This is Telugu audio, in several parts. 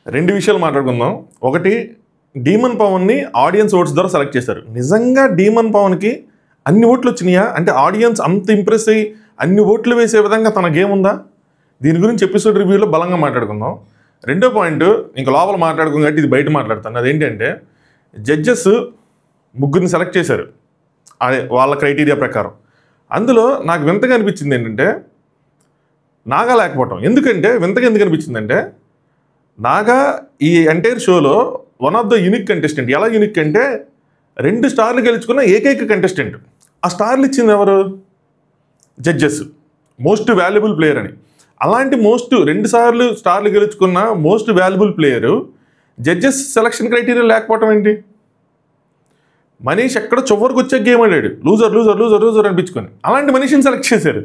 రెండు విషయాలు మాట్లాడుకుందాం. ఒకటి, డీమన్ పవన్ని ఆడియన్స్ ఓట్స్ ద్వారా సెలెక్ట్ చేశారు. నిజంగా డీమన్ పవన్కి అన్ని ఓట్లు వచ్చినాయా? అంటే ఆడియన్స్ అంత ఇంప్రెస్ అయ్యి అన్ని ఓట్లు వేసే విధంగా తన గేమ్ ఉందా? దీని గురించి ఎపిసోడ్ రివ్యూలో బలంగా మాట్లాడుకుందాం. రెండో పాయింట్, ఇంకా లోపల మాట్లాడుకుని కాబట్టి ఇది బయట మాట్లాడుతాను. అదేంటంటే జడ్జెస్ ముగ్గురిని సెలెక్ట్ చేశారు, అదే వాళ్ళ క్రైటీరియా ప్రకారం. అందులో నాకు వింతగా అనిపించింది ఏంటంటే నాగా లేకపోవటం. ఎందుకంటే వింతగా ఎందుకు అనిపించిందంటే నాగా ఈ ఎంటైర్ షోలో one of the unique contestant. ఎలా యూనిక్ అంటే 2 స్టార్లు గెలుచుకున్న ఏకైక కంటెస్టెంట్. ఆ స్టార్లు ఇచ్చింది ఎవరు? జడ్జెస్. మోస్ట్ వాల్యుబుల్ ప్లేయర్ అని. అలాంటి 2 సార్లు స్టార్లు గెలుచుకున్న most valuable player judges selection criteria లేకపోవటం ఏంటి? మనీష్ ఎక్కడ చివరికి వచ్చే గేమ్ ఆడాడు, లూజర్ లూజర్ లూజర్ లూజర్ అనిపించుకొని. అలాంటి మనిషిని సెలెక్ట్ చేశారు.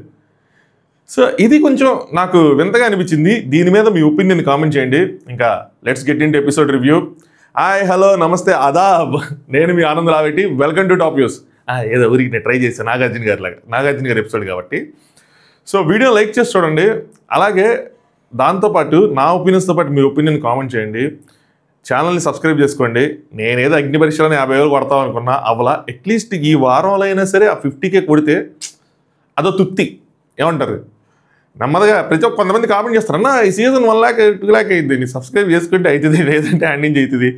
సో ఇది కొంచెం నాకు వింతగా అనిపించింది. దీని మీద మీ ఒపీనియన్ కామెంట్ చేయండి. ఇంకా let's get into episode review. Hi, hello, నమస్తే, ఆదాబ్. నేను మీ Anand Raveti. Welcome to top news. ఏదో ఊరికి నేను ట్రై చేశాను నాగార్జున గారి ఎపిసోడ్ కాబట్టి. సో వీడియో లైక్ చేసి చూడండి. అలాగే దాంతోపాటు నా ఒపీనియన్స్తో పాటు మీ ఒపీనియన్ కామెంట్ చేయండి. ఛానల్ని సబ్స్క్రైబ్ చేసుకోండి. నేనేదో అగ్ని పరీక్షలని 50,000 కొడతాం అనుకున్నా, అవ్వలా. అట్లీస్ట్ ఈ వారంలో అయినా సరే ఆ 50K కొడితే అదో తృప్తి. ఏమంటారు? నెమ్మదిగా ప్రతి ఒక్క కొంతమంది కామెంట్ చేస్తారు, అన్న ఈ సీజన్ 1 lakh 2 lakh అయింది, నీ సబ్స్క్రైబ్ చేసుకుంటే అవుతుంది, లేదంటే హ్యాండింగ్ అవుతుంది.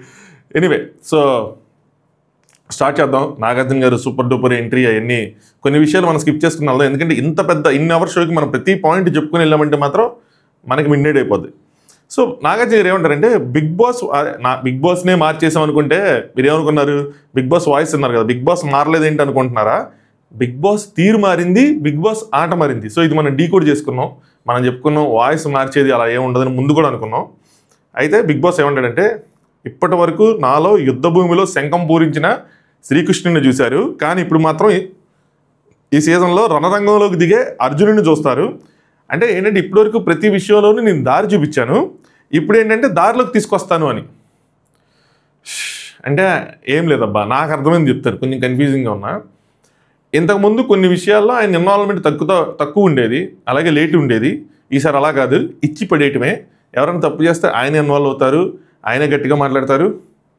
ఎనీవే, సో స్టార్ట్ చేద్దాం. నాగార్జున గారు సూపర్ డూపర్ ఎంట్రీ, అవన్నీ కొన్ని విషయాలు మనం స్కిప్ చేసుకుని వెళ్దాం. ఎందుకంటే ఇంత పెద్ద ఇన్ని అవర్ షోకి మనం ప్రతి పాయింట్ చెప్పుకుని వెళ్ళామంటే మాత్రం మనకి మిడ్నైట్ అయిపోద్ది. సో నాగార్జున గారు ఏమంటారంటే బిగ్ బాస్నే మార్చేసాం అనుకుంటే మీరు ఏమనుకున్నారు? బిగ్ బాస్ వాయిస్ ఉన్నారు కదా, బిగ్ బాస్ మారలేదేంటి అనుకుంటున్నారా? బిగ్ బాస్ తీరు మారింది, బిగ్ బాస్ ఆట మారింది. సో ఇది మనం డీకోడ్ చేసుకున్నాం. మనం చెప్పుకున్నాం వాయిస్ మార్చేది అలా ఏముండదని ముందు కూడా అనుకున్నాం. అయితే బిగ్ బాస్ ఏమంటాడంటే, ఇప్పటి వరకు నాలో యుద్ధ భూమిలో శంఖం పూరించిన శ్రీకృష్ణుని చూశారు, కానీ ఇప్పుడు మాత్రం ఈ సీజన్లో రణరంగంలోకి దిగే అర్జునుడిని చూస్తారు. అంటే ఏంటంటే ఇప్పటివరకు ప్రతి విషయంలోనూ నేను దారి చూపించాను, ఇప్పుడు ఏంటంటే దారిలోకి తీసుకొస్తాను అని. అంటే ఏం లేదబ్బా, నాకు అర్థమైంది చెప్తారు. కొంచెం కన్ఫ్యూజింగ్గా ఉన్నా. ఇంతకుముందు కొన్ని విషయాల్లో ఆయన ఇన్వాల్వ్మెంట్ తక్కువ ఉండేది, అలాగే లేట్ ఉండేది. ఈసారి అలా కాదు, ఇచ్చి పడేయటమే. ఎవరైనా తప్పు చేస్తే ఆయన ఇన్వాల్వ్ అవుతారు, ఆయన గట్టిగా మాట్లాడతారు,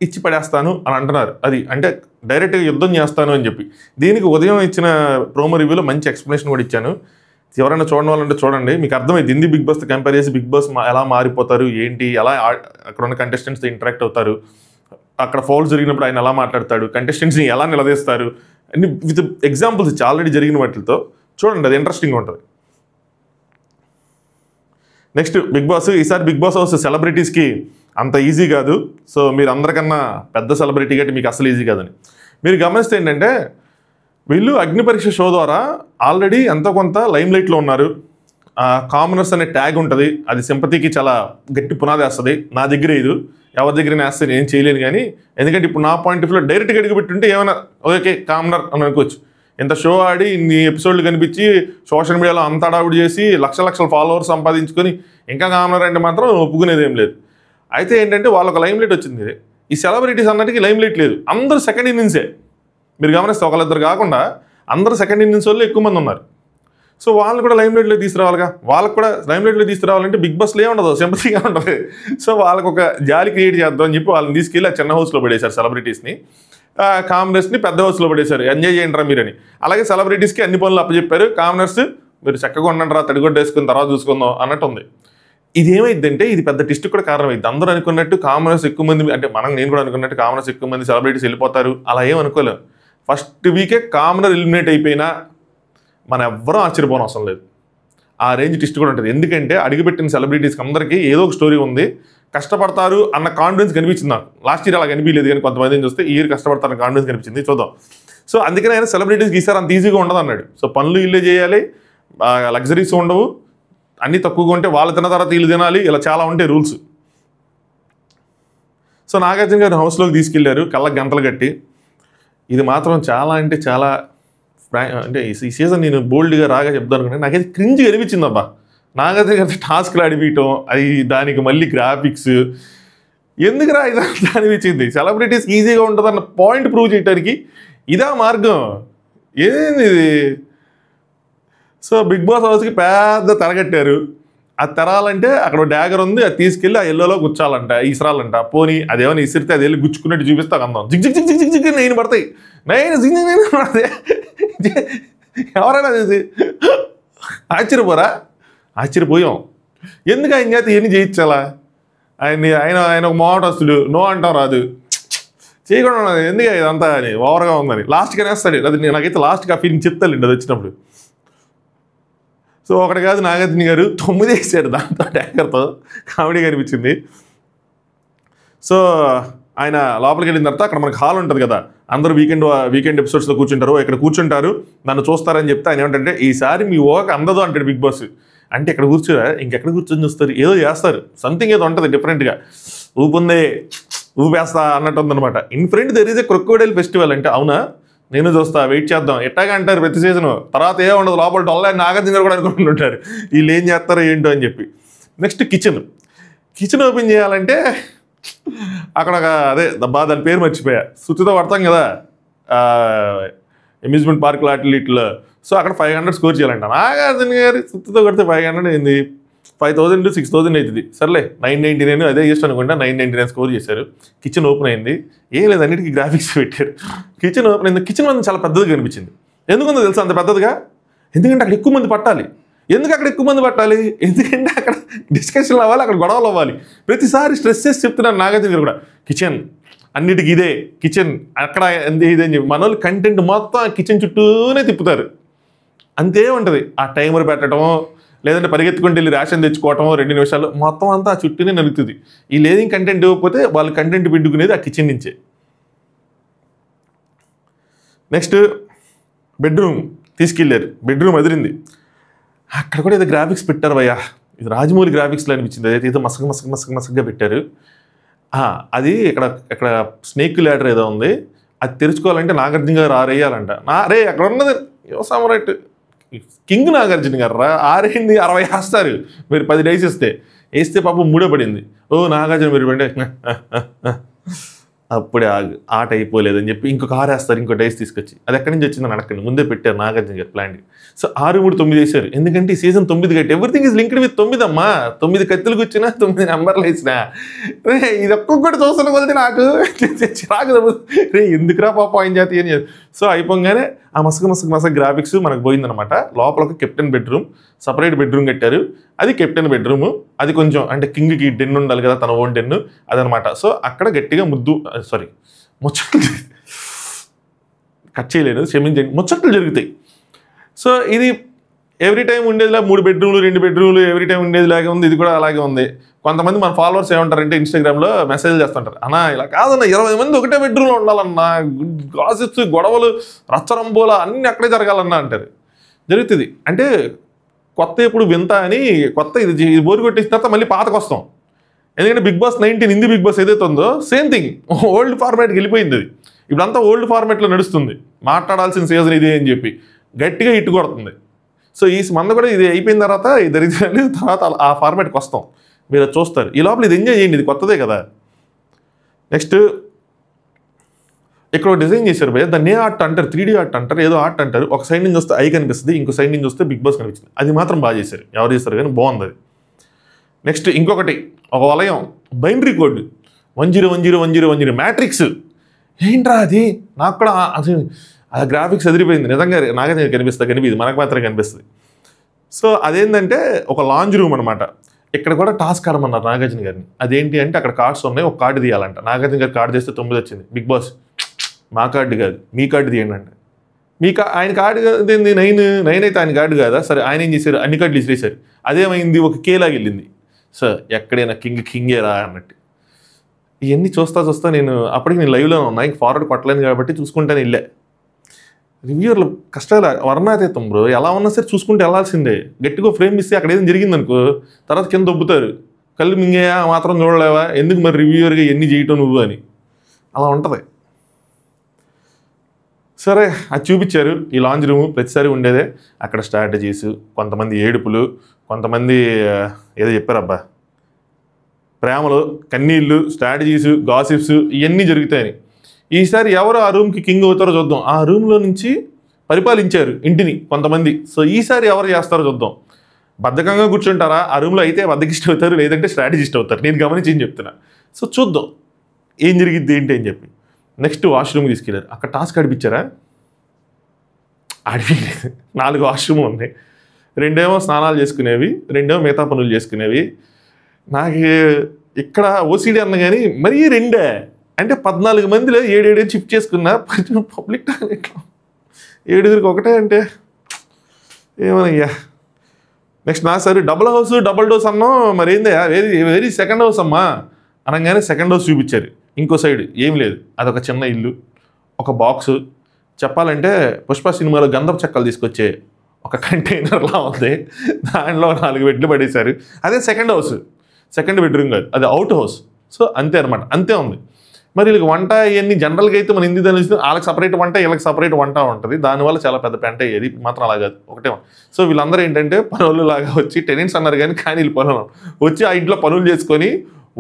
ఇచ్చి పడేస్తాను అని అంటున్నారు. అది అంటే డైరెక్ట్గా యుద్ధం చేస్తాను అని చెప్పి. దీనికి ఉదయం ఇచ్చిన ప్రోమో రివ్యూలో మంచి ఎక్స్ప్లెనేషన్ కూడా ఇచ్చాను. ఎవరైనా చూడడం వాళ్ళంటే చూడండి, మీకు అర్థమైంది. హిందీ బిగ్ బాస్తో కంపేర్ చేసి బిగ్ బాస్ ఎలా మారిపోతారు ఏంటి, ఎలా అక్కడ ఉన్న కంటెస్టెంట్స్తో ఇంటరాక్ట్ అవుతారు, అక్కడ ఫౌల్స్ జరిగినప్పుడు ఆయన ఎలా మాట్లాడతాడు, కంటెస్టెంట్స్ని ఎలా నిలదీస్తారు అన్ని విత్ ఎగ్జాంపుల్స్ ఇచ్చి ఆల్రెడీ జరిగిన వాటితో చూడండి. అది ఇంట్రెస్టింగ్ ఉంటుంది. నెక్స్ట్ ఈసారి బిగ్ బాస్ హౌస్ సెలబ్రిటీస్కి అంత ఈజీ కాదు. సో మీరు అందరికన్నా పెద్ద సెలబ్రిటీ కాబట్టి మీకు అసలు ఈజీ కాదని మీరు గమనిస్తే ఏంటంటే, వీళ్ళు అగ్ని పరీక్ష షో ద్వారా ఆల్రెడీ ఎంతో కొంత లైమ్ లైట్లో ఉన్నారు. కామనర్స్ అనే ట్యాగ్ ఉంటుంది, అది సింపతికి చాలా గట్టి పునాది వేస్తుంది. నా దగ్గర ఇది ఎవరి దగ్గర వేస్తే నేను చేయలేను. కానీ ఎందుకంటే ఇప్పుడు నా పాయింట్ ఆఫ్ వ్యూలో డైరెక్ట్గా అడిగిపెట్టుంటే ఏమైనా ఓకే కామనర్ అని అనుకోవచ్చు. ఇంత షో ఆడి ఇన్ని ఎపిసోడ్లు కనిపించి సోషల్ మీడియాలో అంత అడావుడు చేసి లక్షల ఫాలోవర్స్ సంపాదించుకొని ఇంకా కామనర్ అంటే మాత్రం ఒప్పుకునేది ఏం లేదు. అయితే ఏంటంటే వాళ్ళకి లైమ్ లైట్ వచ్చింది. ఈ సెలబ్రిటీస్ అన్నట్టుకి లైమ్ లైట్ లేదు. అందరూ సెకండ్ ఇన్నింగ్సే. మీరు గమనిస్తే ఒకళ్ళిద్దరు కాకుండా అందరూ సెకండ్ ఇన్నింగ్స్ వాళ్ళు ఎక్కువ మంది ఉన్నారు. సో వాళ్ళని కూడా లైమ్ లైట్లో తీసుకురావాలిగా. వాళ్ళకి కూడా లైమ్ లైట్లో తీసుకురావాలంటే బిగ్ బాస్లో ఏముండదు, సింపతిగా ఉంటుంది. సో వాళ్ళకు ఒక జాలి క్రియేట్ చేద్దాం అని చెప్పి వాళ్ళని తీసుకెళ్ళి ఆ చిన్న హౌస్లో పడేశారు సెలబ్రిటీస్ని. కామనర్స్ని పెద్ద హౌస్లో పడేశారు. ఎంజాయ్ చేయండి మీరని. అలాగే సెలబ్రిటీస్కి అన్ని పనులు అప్పచెప్పారు. కామనర్స్ మీరు చక్కగా ఉండండి రా, తడిగొడ్డ వేసుకుని తర్వాత చూసుకుందాం అన్నట్టు ఉంది. ఇది ఏమైందంటే ఇది పెద్ద టిస్ట్ కూడా కారణమైంది. అందరూ అనుకున్నట్టు కామనర్స్ ఎక్కువ మంది, అంటే నేను కూడా అనుకున్నట్టు కామనర్స్ ఎక్కువ మంది సెలబ్రిటీస్ వెళ్ళిపోతారు అలా ఏం అనుకోలేము. ఫస్ట్ వీకే కామనర్ ఎలిమినేట్ అయిపోయినా మనం ఎవ్వరూ ఆశ్చర్యపోవడం అవసరం లేదు. ఆ రేంజ్ టిస్ట్ కూడా ఉంటుంది. ఎందుకంటే అడుగుపెట్టిన సెలబ్రిటీస్కి అందరికీ ఏదో ఒక స్టోరీ ఉంది, కష్టపడతారు అన్న కాన్ఫిడెన్స్ కనిపించింది నాకు. లాస్ట్ ఇయర్ అలా కనిపించలేదు, కానీ కొంతమందిని చూస్తే ఈ ఇయర్ కష్టపడతారన్న కాన్ఫిడెన్స్ కనిపించింది. చూద్దాం. సో అందుకని ఆయన సెలబ్రిటీస్కి ఈసారి అంత ఈజీగా ఉండదు అన్నాడు. సో పనులు ఇల్లే చేయాలి, లగ్జరీస్ ఉండవు, అన్నీ తక్కువగా ఉంటే వాళ్ళు తిన్న తర్వాత వీళ్ళు తినాలి, ఇలా చాలా ఉంటాయి రూల్స్. సో నాగార్జున గారు హౌస్లోకి తీసుకెళ్లారు కళ్ళకి గంటలు కట్టి. ఇది మాత్రం చాలా అంటే చాలా అంటే ఈ సీజన్ నేను బోల్డ్గా రాగా చెప్తాను అనుకుంటే నాకైతే క్రింజ్ అనిపించింది అబ్బా. నాగార్జున గారి టాస్క్లు ఆడిపీయటం, అది దానికి మళ్ళీ గ్రాఫిక్స్ ఎందుకురా ఇదంతా అనిపించింది. సెలబ్రిటీస్కి ఈజీగా ఉంటుందన్న పాయింట్ ప్రూవ్ చేయడానికి ఇదా మార్గం? ఏంది ఇది? సో బిగ్ బాస్ హౌస్కి పెద్ద తరగట్టారు. అది తెరాలంటే అక్కడ డ్యాగర్ ఉంది, అది తీసుకెళ్ళి ఆ ఎల్లోలో గుచ్చాలంట, ఇసరాలంట. పోనీ అదేమైనా ఇసిరితే అది వెళ్ళి గుచ్చుకున్నట్టు చూపిస్తా అందం. Zig zig zig zig zig zig నేను పడతాయి, నేను పడతాయి. ఎవరైనా చేసి ఆశ్చర్యపోరా? ఆశ్చర్యపోయాం. ఎందుకు ఆయన చేత ఇవన్నీ చేయించాలా? ఆయన ఒక మోటస్తుడు, నో అంటాం రాదు, చేయకుండా ఎందుకు ఇదంతా అని ఓవర్గా ఉందని లాస్ట్గా వేస్తాడు. అది నాకైతే లాస్ట్గా ఆ ఫీలింగ్ చెప్తానండి అది వచ్చినప్పుడు. సో ఒకటి కాదు, నాగార్జున గారు 9 వేసాడు దాంతో, ట్యాంకర్తో. కామెడీ అనిపించింది. సో ఆయన లోపలికి వెళ్ళిన తర్వాత అక్కడ మనకు హాల్ ఉంటుంది కదా, అందరూ వీకెండ్ ఎపిసోడ్స్లో కూర్చుంటారు, ఇక్కడ కూర్చుంటారు, నన్ను చూస్తారని చెప్తే ఆయన ఏమంటే ఈసారి మీ ఓక అందదు అంటాడు బిగ్ బాస్. అంటే ఇక్కడ కూర్చోరా, ఇంకెక్కడ కూర్చొని చూస్తారు, ఏదో చేస్తారు, సంథింగ్ ఏదో ఉంటుంది డిఫరెంట్గా, ఊపుందే ఊపేస్తా అన్నట్టు ఉందనమాట. In front there is a crocodile festival అంటే అవునా, నేను చూస్తా, వెయిట్ చేద్దాం, ఎట్టాగా అంటారు ప్రతి సీజను. తర్వాత ఏం ఉండదు, లోపల డొల్లా నాగార్జున గారు కూడా అనుకుంటుంటారు వీళ్ళు ఏం చేస్తారో ఏంటో అని చెప్పి. నెక్స్ట్ కిచెన్ ఓపెన్ చేయాలంటే అక్కడ అదే దాని పేరు మర్చిపోయా, సుత్తితో పడతాం కదా అమ్యూజ్మెంట్ పార్క్ ఇట్లో. సో అక్కడ 500 స్కోర్ చేయాలంట. నాగార్జున గారి సుత్తితో కొడితే 500 అయింది, 5000 to 6000 అవుతుంది. సర్లే 999 అదే చేస్తాను అనుకుంటా, 999 స్కోర్ చేశారు. కిచెన్ ఓపెన్ అయింది, ఏం లేదు అన్నిటికీ గ్రాఫిక్స్ పెట్టారు. కిచెన్ ఓపెన్ అయింది. కిచెన్ మంది చాలా పెద్దదిగా కనిపించింది. ఎందుకుందో తెలుసా అంత పెద్దదిగా? ఎందుకంటే అక్కడ ఎక్కువ మంది పట్టాలి. ఎందుకు అక్కడ ఎక్కువ మంది పట్టాలి? ఎందుకంటే అక్కడ డిస్కషన్లు అవ్వాలి, అక్కడ గొడవలు అవ్వాలి. ప్రతిసారి స్ట్రెస్ చేసి చెప్తున్నారు నాగార్జున గారు కూడా, కిచెన్ అన్నిటికీ ఇదే, కిచెన్ అక్కడ ఇదే అని చెప్పి. మన వాళ్ళు కంటెంట్ మొత్తం కిచెన్ చుట్టూనే తిప్పుతారు. అంతే ఉంటుంది. ఆ టైమర్ పెట్టడమో లేదంటే పరిగెత్తుకుంటూ వెళ్ళి రేషన్ తెచ్చుకోవటమో 2 నిమిషాలు మొత్తం అంతా ఆ చుట్టూనే నలుగుతుంది. ఈ లేని కంటెంట్ ఇవ్వకపోతే వాళ్ళు కంటెంట్ పెట్టుకునేది ఆ కిచెన్ నుంచే. నెక్స్ట్ బెడ్రూమ్ తీసుకెళ్ళారు, బెడ్రూమ్ అదిరింది. అక్కడ కూడా ఏదో గ్రాఫిక్స్ పెట్టారు భయ్యా, ఇది రాజమౌళి గ్రాఫిక్స్లో అనిపించింది. అదైతే ఏదో మసకగా పెట్టారు. అది ఇక్కడ స్నేక్ ల్యాడర్ ఏదో ఉంది, అది తెరుచుకోవాలంటే నాగార్జున గారు 6 వేయాలంట. అక్కడ ఉన్నది యువసామరైట్ కింగ్ నాగార్జున గారు రా, 6 60 వేస్తారు. మీరు 10 డేస్ వేస్తే పాపం 3 పడింది. ఓ నాగార్జున మీరు పడే అప్పుడే ఆట అయిపోలేదని చెప్పి ఇంకొక 6 వేస్తారు, ఇంకో డైస్ తీసుకొచ్చి. అది ఎక్కడి నుంచి వచ్చిందని అడగండి, ముందే పెట్టారు నాగార్జున గారు ప్లాన్. సో 6, 3, 9 వేసారు. ఎందుకంటే ఈ సీజన్ 9 కట్టి ఎవ్రీథింగ్ ఈజ్ లింక్డ్ విత్ 9 అమ్మా. 9 కత్తులకు వచ్చినా 9 నెంబర్లు వేసినా ఇది ఒక్కొక్కటి చూస్తున్న కొలితే నాకు చిరాకు రే ఎందుకురా పాప ఆయన జాతి అని. సో అయిపోగానే ఆ మసక గ్రాఫిక్స్ మనకు పోయిందనమాట. లోపల ఒక కెప్టెన్ బెడ్రూమ్, సపరేట్ బెడ్రూమ్ కట్టారు. అది కెప్టెన్ బెడ్రూము. అది కొంచెం అంటే కింగ్కి డెన్ ఉండాలి కదా, తన ఓన్ డెన్ అదనమాట. సో అక్కడ గట్టిగా ముచ్చట్లు కట్ చేయలేదు, క్షమించండి, ముచ్చట్లు జరుగుతాయి. సో ఇది ఎవ్రీ టైం ఉండేదిలా 3 బెడ్రూమ్లు 2 బెడ్రూమ్లు ఎవ్రీ టైం ఉండేదిలాగే ఉంది. ఇది కూడా అలాగే ఉంది. కొంతమంది మన ఫాలోవర్స్ ఏమంటారంటే ఇన్స్టాగ్రామ్లో మెసేజ్ చేస్తుంటారు, అన్నా ఇలా కాదన్నా 20 మంది ఒకటే బెడ్రూమ్లో ఉండాలన్నా, గాసిప్స్ గొడవలు రచ్చరంబోలా అన్నీ అక్కడే జరగాలన్నా అంటారు. జరుగుతుంది అంటే కొత్త ఎప్పుడు వింత అని, కొత్త ఇది బోరు కొట్టేసిన తర్వాత మళ్ళీ పాతకు వస్తాం. ఎందుకంటే big boss 19 Hindi big boss ఏదైతే ఉందో సేమ్ థింగ్ ఓల్డ్ ఫార్మాట్కి వెళ్ళిపోయింది. అది ఇప్పుడంతా ఓల్డ్ ఫార్మాట్లో నడుస్తుంది. మాట్లాడాల్సిన సీజన్ ఇదే అని చెప్పి గట్టిగా ఇట్టు కొడుతుంది. సో ఈ మంద కూడా ఇది అయిపోయిన తర్వాత దరిద్రాలు తర్వాత ఆ ఫార్మాట్కి వస్తాం. మీరు అది చూస్తారు. ఈ లోపల ఇది ఎంజాయ్ చేయండి, ఇది కొత్తదే కదా. నెక్స్ట్ ఇక్కడ డిజైన్ చేశారు భయ్య, దాన్ని ఆర్ట్ అంటారు, 3D ఆర్ట్ అంటారు, ఏదో ఆర్ట్ అంటారు. ఒక సైడ్ నుంచి వస్తే ఐ కనిపిస్తుంది, ఇంకో సైడ్ నుంచి వస్తే బిగ్ బాస్ కనిపిస్తుంది. అది మాత్రం బాగా చేశారు, ఎవరు చేస్తారు కానీ బాగుంది అది. నెక్స్ట్ ఇంకొకటి ఒక వలయం, బైనరీ కోడ్ 10101010 మ్యాట్రిక్స్. ఏంట్రా అది? నాకు కూడా ఆ గ్రాఫిక్స్ ఎదిరిపోయింది నిజంగా. నాకే కనిపిస్తుంది, మనకు మాత్రమే కనిపిస్తుంది. సో అదేంటంటే ఒక లాంజ్ రూమ్ అనమాట. ఇక్కడ కూడా టాస్క్ ఆడమన్నారు నాగార్జున గారిని. అదేంటి అంటే అక్కడ కార్డ్స్ ఉన్నాయి, ఒక కార్డు తీయాలంట. నాగార్జున గారు కార్డు చేస్తే 9 వచ్చింది. బిగ్ బాస్ మా కార్డు కాదు మీ కార్డు తీయండి అంటే, ఆయన కార్డు ఏంది 9 అయితే ఆయన కార్డు కాదా? సరే ఆయన ఏం చేశారు, అన్ని కార్డులు ఇసిరేశారు. అదేమైంది, ఒక కేలాగా వెళ్ళింది. సో ఎక్కడైనా కింగేరా అన్నట్టు. ఇవన్నీ చూస్తా నేను అప్పటికి నేను లైవ్లో ఉన్నా, ఇంక ఫార్వర్డ్ కొట్టలేను కాబట్టి చూసుకుంటాను వెళ్ళా. రివ్యూర్లు కష్టాలు వర్ణాతీతం బ్రో. ఎలా ఉన్నా సరే చూసుకుంటే వెళ్ళాల్సిందే. గట్టిగా ఫ్రేమ్ ఇస్తే అక్కడ ఏదైనా జరిగిందనుకో తర్వాత కింద దొబ్బుతారు. కళ్ళు మింగేయా మాత్రం చూడలేవా, ఎందుకు మరి రివ్యూవర్గా ఎన్ని చేయటం నువ్వు అని అలా ఉంటుంది. సరే అది చూపించారు. ఈ లాంజ్ రూము ప్రతిసారి ఉండేదే. అక్కడ స్ట్రాటజీస్, కొంతమంది ఏడుపులు, కొంతమంది ఏదో చెప్పారబ్బా ప్రేమలు, కన్నీళ్ళు, స్ట్రాటజీస్, గాసిప్స్ ఇవన్నీ జరుగుతాయని. ఈసారి ఎవరు ఆ రూమ్కి కింగ్ అవుతారో చూద్దాం. ఆ రూమ్లో నుంచి పరిపాలించారు ఇంటిని కొంతమంది. సో ఈసారి ఎవరు చేస్తారో చూద్దాం. బద్ధకంగా కూర్చుంటారా ఆ రూమ్లో అయితే బద్ధకిస్ట్ అవుతారు, లేదంటే స్ట్రాటజిస్ట్ అవుతారు. నేను గమనించి ఏం చెప్తున్నా. సో చూద్దాం ఏం జరిగిద్ది ఏంటి అని చెప్పి. నెక్స్ట్ వాష్రూమ్కి తీసుకెళ్ళారు. అక్కడ టాస్క్ అడిపించారా? అడిపించలేదు. 4 వాష్రూమ్ ఉన్నాయి. 2 ఏమో స్నానాలు చేసుకునేవి, 2 ఏమో మిగతా పనులు చేసుకునేవి. నాకు ఇక్కడ ఓసీడీ అన్న కానీ మరీ 2 అంటే 14 మందిలో 7 షిఫ్ట్ చేసుకున్నా. పబ్లిక్ టాయిలెట్లో 7 ఒకటే అంటే ఏమనయ్యా. నెక్స్ట్ నా సరే డబుల్ డోస్ అన్నాం, మరి ఏందయ్యా వెరీ సెకండ్ హౌస్ అమ్మా అనగానే సెకండ్ హౌస్ చూపించారు. ఇంకో సైడ్ ఏం లేదు, అదొక చిన్న ఇల్లు, ఒక బాక్సు. చెప్పాలంటే పుష్ప సినిమాలో గంధపు చెక్కలు తీసుకొచ్చే ఒక కంటైనర్లా ఉంది. దాంట్లో 4 బెడ్లు పడేశారు. అదే సెకండ్ హౌస్, సెకండ్ బెడ్రూమ్ కాదు, అది అవుట్ హౌస్. సో అంతే అనమాట, అంతే ఉంది. మరి వీళ్ళకి వంట ఇవన్నీ జనరల్గా అయితే మన హిందీ తెలిసి వాళ్ళకి సపరేట్ వంట, వీళ్ళకి సపరేట్ వంట ఉంటుంది. దానివల్ల చాలా పెద్ద పెంట అయ్యేది. మాత్రం అలా కాదు, ఒకటే. సో వీళ్ళందరూ ఏంటంటే పనులు లాగా వచ్చి టెనెంట్స్ అన్నారు కానీ వీళ్ళు పనులు వచ్చి ఆ ఇంట్లో పనులు చేసుకొని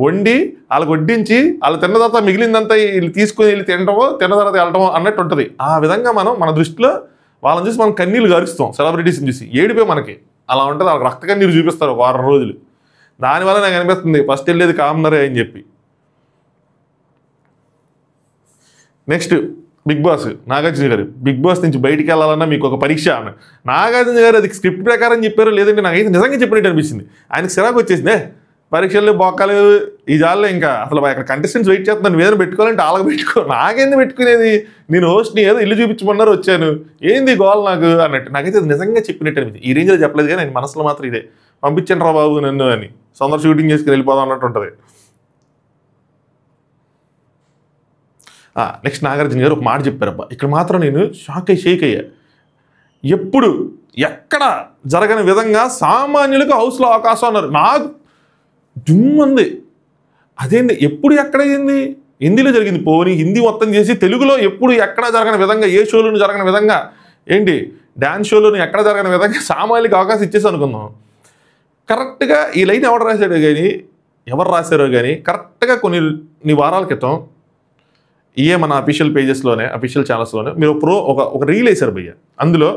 వండి వాళ్ళకి వడ్డించి వాళ్ళు తిన్న తర్వాత మిగిలిందంతా వీళ్ళు తీసుకొని వెళ్ళి తినటమో తిన్న తర్వాత వెళ్ళటమో అన్నట్టు ఉంటుంది. ఆ విధంగా మనం మన దృష్టిలో వాళ్ళని చూసి మనం కన్నీళ్ళు గరుస్తాం. సెలబ్రిటీస్ని చూసి ఏడిపోయి మనకి అలా ఉంటుంది. వాళ్ళకి రక్త కన్నీరు చూపిస్తారు 1 వారం రోజులు. దానివల్ల నాకు అనిపిస్తుంది ఫస్ట్ వెళ్ళేది కామనరే అని చెప్పి. నెక్స్ట్ బిగ్ బాస్ నాగార్జున గారు. బిగ్ బాస్ నుంచి బయటికి వెళ్ళాలన్నా మీకు ఒక పరీక్ష అన్న నాగార్జున గారు. అది స్క్రిప్ట్ ప్రకారం చెప్పారు, లేదంటే నాకైతే నిజంగా చెప్పినట్టు అనిపించింది. ఆయనకి సిరాకు వచ్చేసిందే, పరీక్షలు బొక్కలేదు ఈ జాల్లో. ఇంకా అసలు అక్కడ కంటెస్టెంట్స్ వెయిట్ చేస్తున్నాను, ఏదైనా పెట్టుకోవాలంటే వాళ్ళకి పెట్టుకో, నాకేంది పెట్టుకునేది, నేను హోస్ట్ని ఏదో ఇల్లు చూపించమన్నారు వచ్చాను, ఏంది గోల్ నాకు అన్నట్టు. నాకైతే అది నిజంగా చెప్పినట్టు అనిపించింది. ఈ రేంజ్లో చెప్పలేదు కానీ నేను మనసులో మాత్రం ఇదే, పంపించండి రా బాబు నన్ను అని, సొంత షూటింగ్ చేసుకుని వెళ్ళిపోదాం అన్నట్టు ఉంటుంది. నెక్స్ట్ నాగార్జున గారు ఒక మాట చెప్పారబ్బా, ఇక్కడ మాత్రం నేను షేక్ అయ్యా. ఎప్పుడు ఎక్కడ జరగని విధంగా సామాన్యులకు హౌస్లో అవకాశం అన్నారు. నాకు జుమ్మంది. అదేంటి ఎప్పుడు ఎక్కడ అయింది? హిందీలో జరిగింది, పోనీ హిందీ మొత్తం చేసి తెలుగులో ఎప్పుడు ఎక్కడ జరగని విధంగా, ఏ షోలోనూ జరగని విధంగా, ఏంటి డ్యాన్స్ షోలోనూ ఎక్కడ జరగని విధంగా సామాన్యులకు అవకాశం ఇచ్చేసి అనుకుందాం. కరెక్ట్గా ఈ లైన్ ఎవరు రాశారో కానీ కరెక్ట్గా కొన్ని వారాల క్రితం మన అఫీషియల్ పేజెస్లోనే, అఫీషియల్ ఛానల్స్లోనే మీరు ఒక రీల్ వేశారు భయ్య. అందులో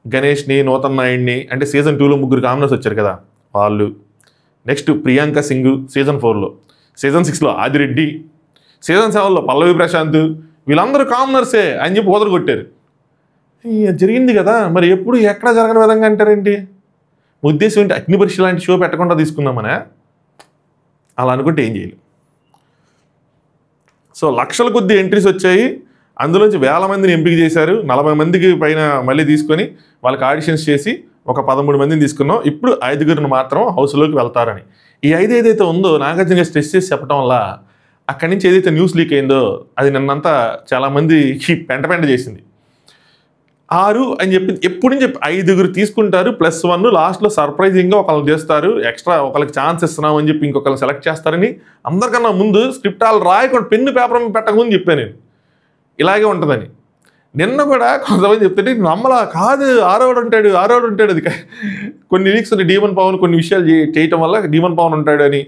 గణేష్ని, నూతన్ నాయుడిని, అంటే సీజన్ 2లో 3 కామనర్స్ వచ్చారు కదా వాళ్ళు, నెక్స్ట్ ప్రియాంక సింగ్ సీజన్ 4లో, సీజన్ 6లో ఆదిరెడ్డి, సీజన్ 7లో పల్లవి ప్రశాంత్, వీళ్ళందరూ కామనర్సే అని చెప్పి ఓదరు కొట్టారు. జరిగింది కదా, మరి ఎప్పుడు ఎక్కడ జరగని విధంగా అంటారేంటి? ఉద్దేశం ఏంటి? అగ్నిపరీక్ష లాంటి షో పెట్టకుండా తీసుకుందామనే? అలా అనుకుంటే ఏం చేయాలి? సో లక్షల కొద్ది ఎంట్రీస్ వచ్చాయి, అందులోంచి 1000 మందిని ఎంపిక చేశారు. 40 మందికి పైన మళ్ళీ తీసుకొని వాళ్ళకి ఆడిషన్స్ చేసి ఒక 13 మందిని తీసుకున్నాం. ఇప్పుడు 5గురిని మాత్రం హౌస్లోకి వెళ్తారని. ఈ 5 ఏదైతే ఉందో నాగార్జున స్ట్రెస్ చేసి చెప్పడం వల్ల అక్కడి నుంచి ఏదైతే న్యూస్ లీక్ అయిందో అది నిన్నంతా చాలామందికి పెంట చేసింది. 6 అని చెప్పి ఎప్పుడు నుంచి 5గురు తీసుకుంటారు +1, లాస్ట్లో సర్ప్రైజింగ్గా ఒకళ్ళు చేస్తారు, ఎక్స్ట్రా ఒకళ్ళకి ఛాన్స్ ఇస్తున్నాం అని చెప్పి ఇంకొకరిని సెలెక్ట్ చేస్తారని అందరికన్నా ముందు స్క్రిప్ట్ వాళ్ళు రాయకుండా పెన్ను పేపర్ పెట్టకముందు చెప్పాను నేను ఇలాగే ఉంటుందని. నిన్న కూడా కొంతమంది చెప్తుంటే నమ్మలా, కాదు 6వాడు ఉంటాడు అది కొన్ని వీక్స్ డీమన్ పవన్ కొన్ని విషయాలు చేయటం వల్ల డీమన్ పవన్ ఉంటాడు అని,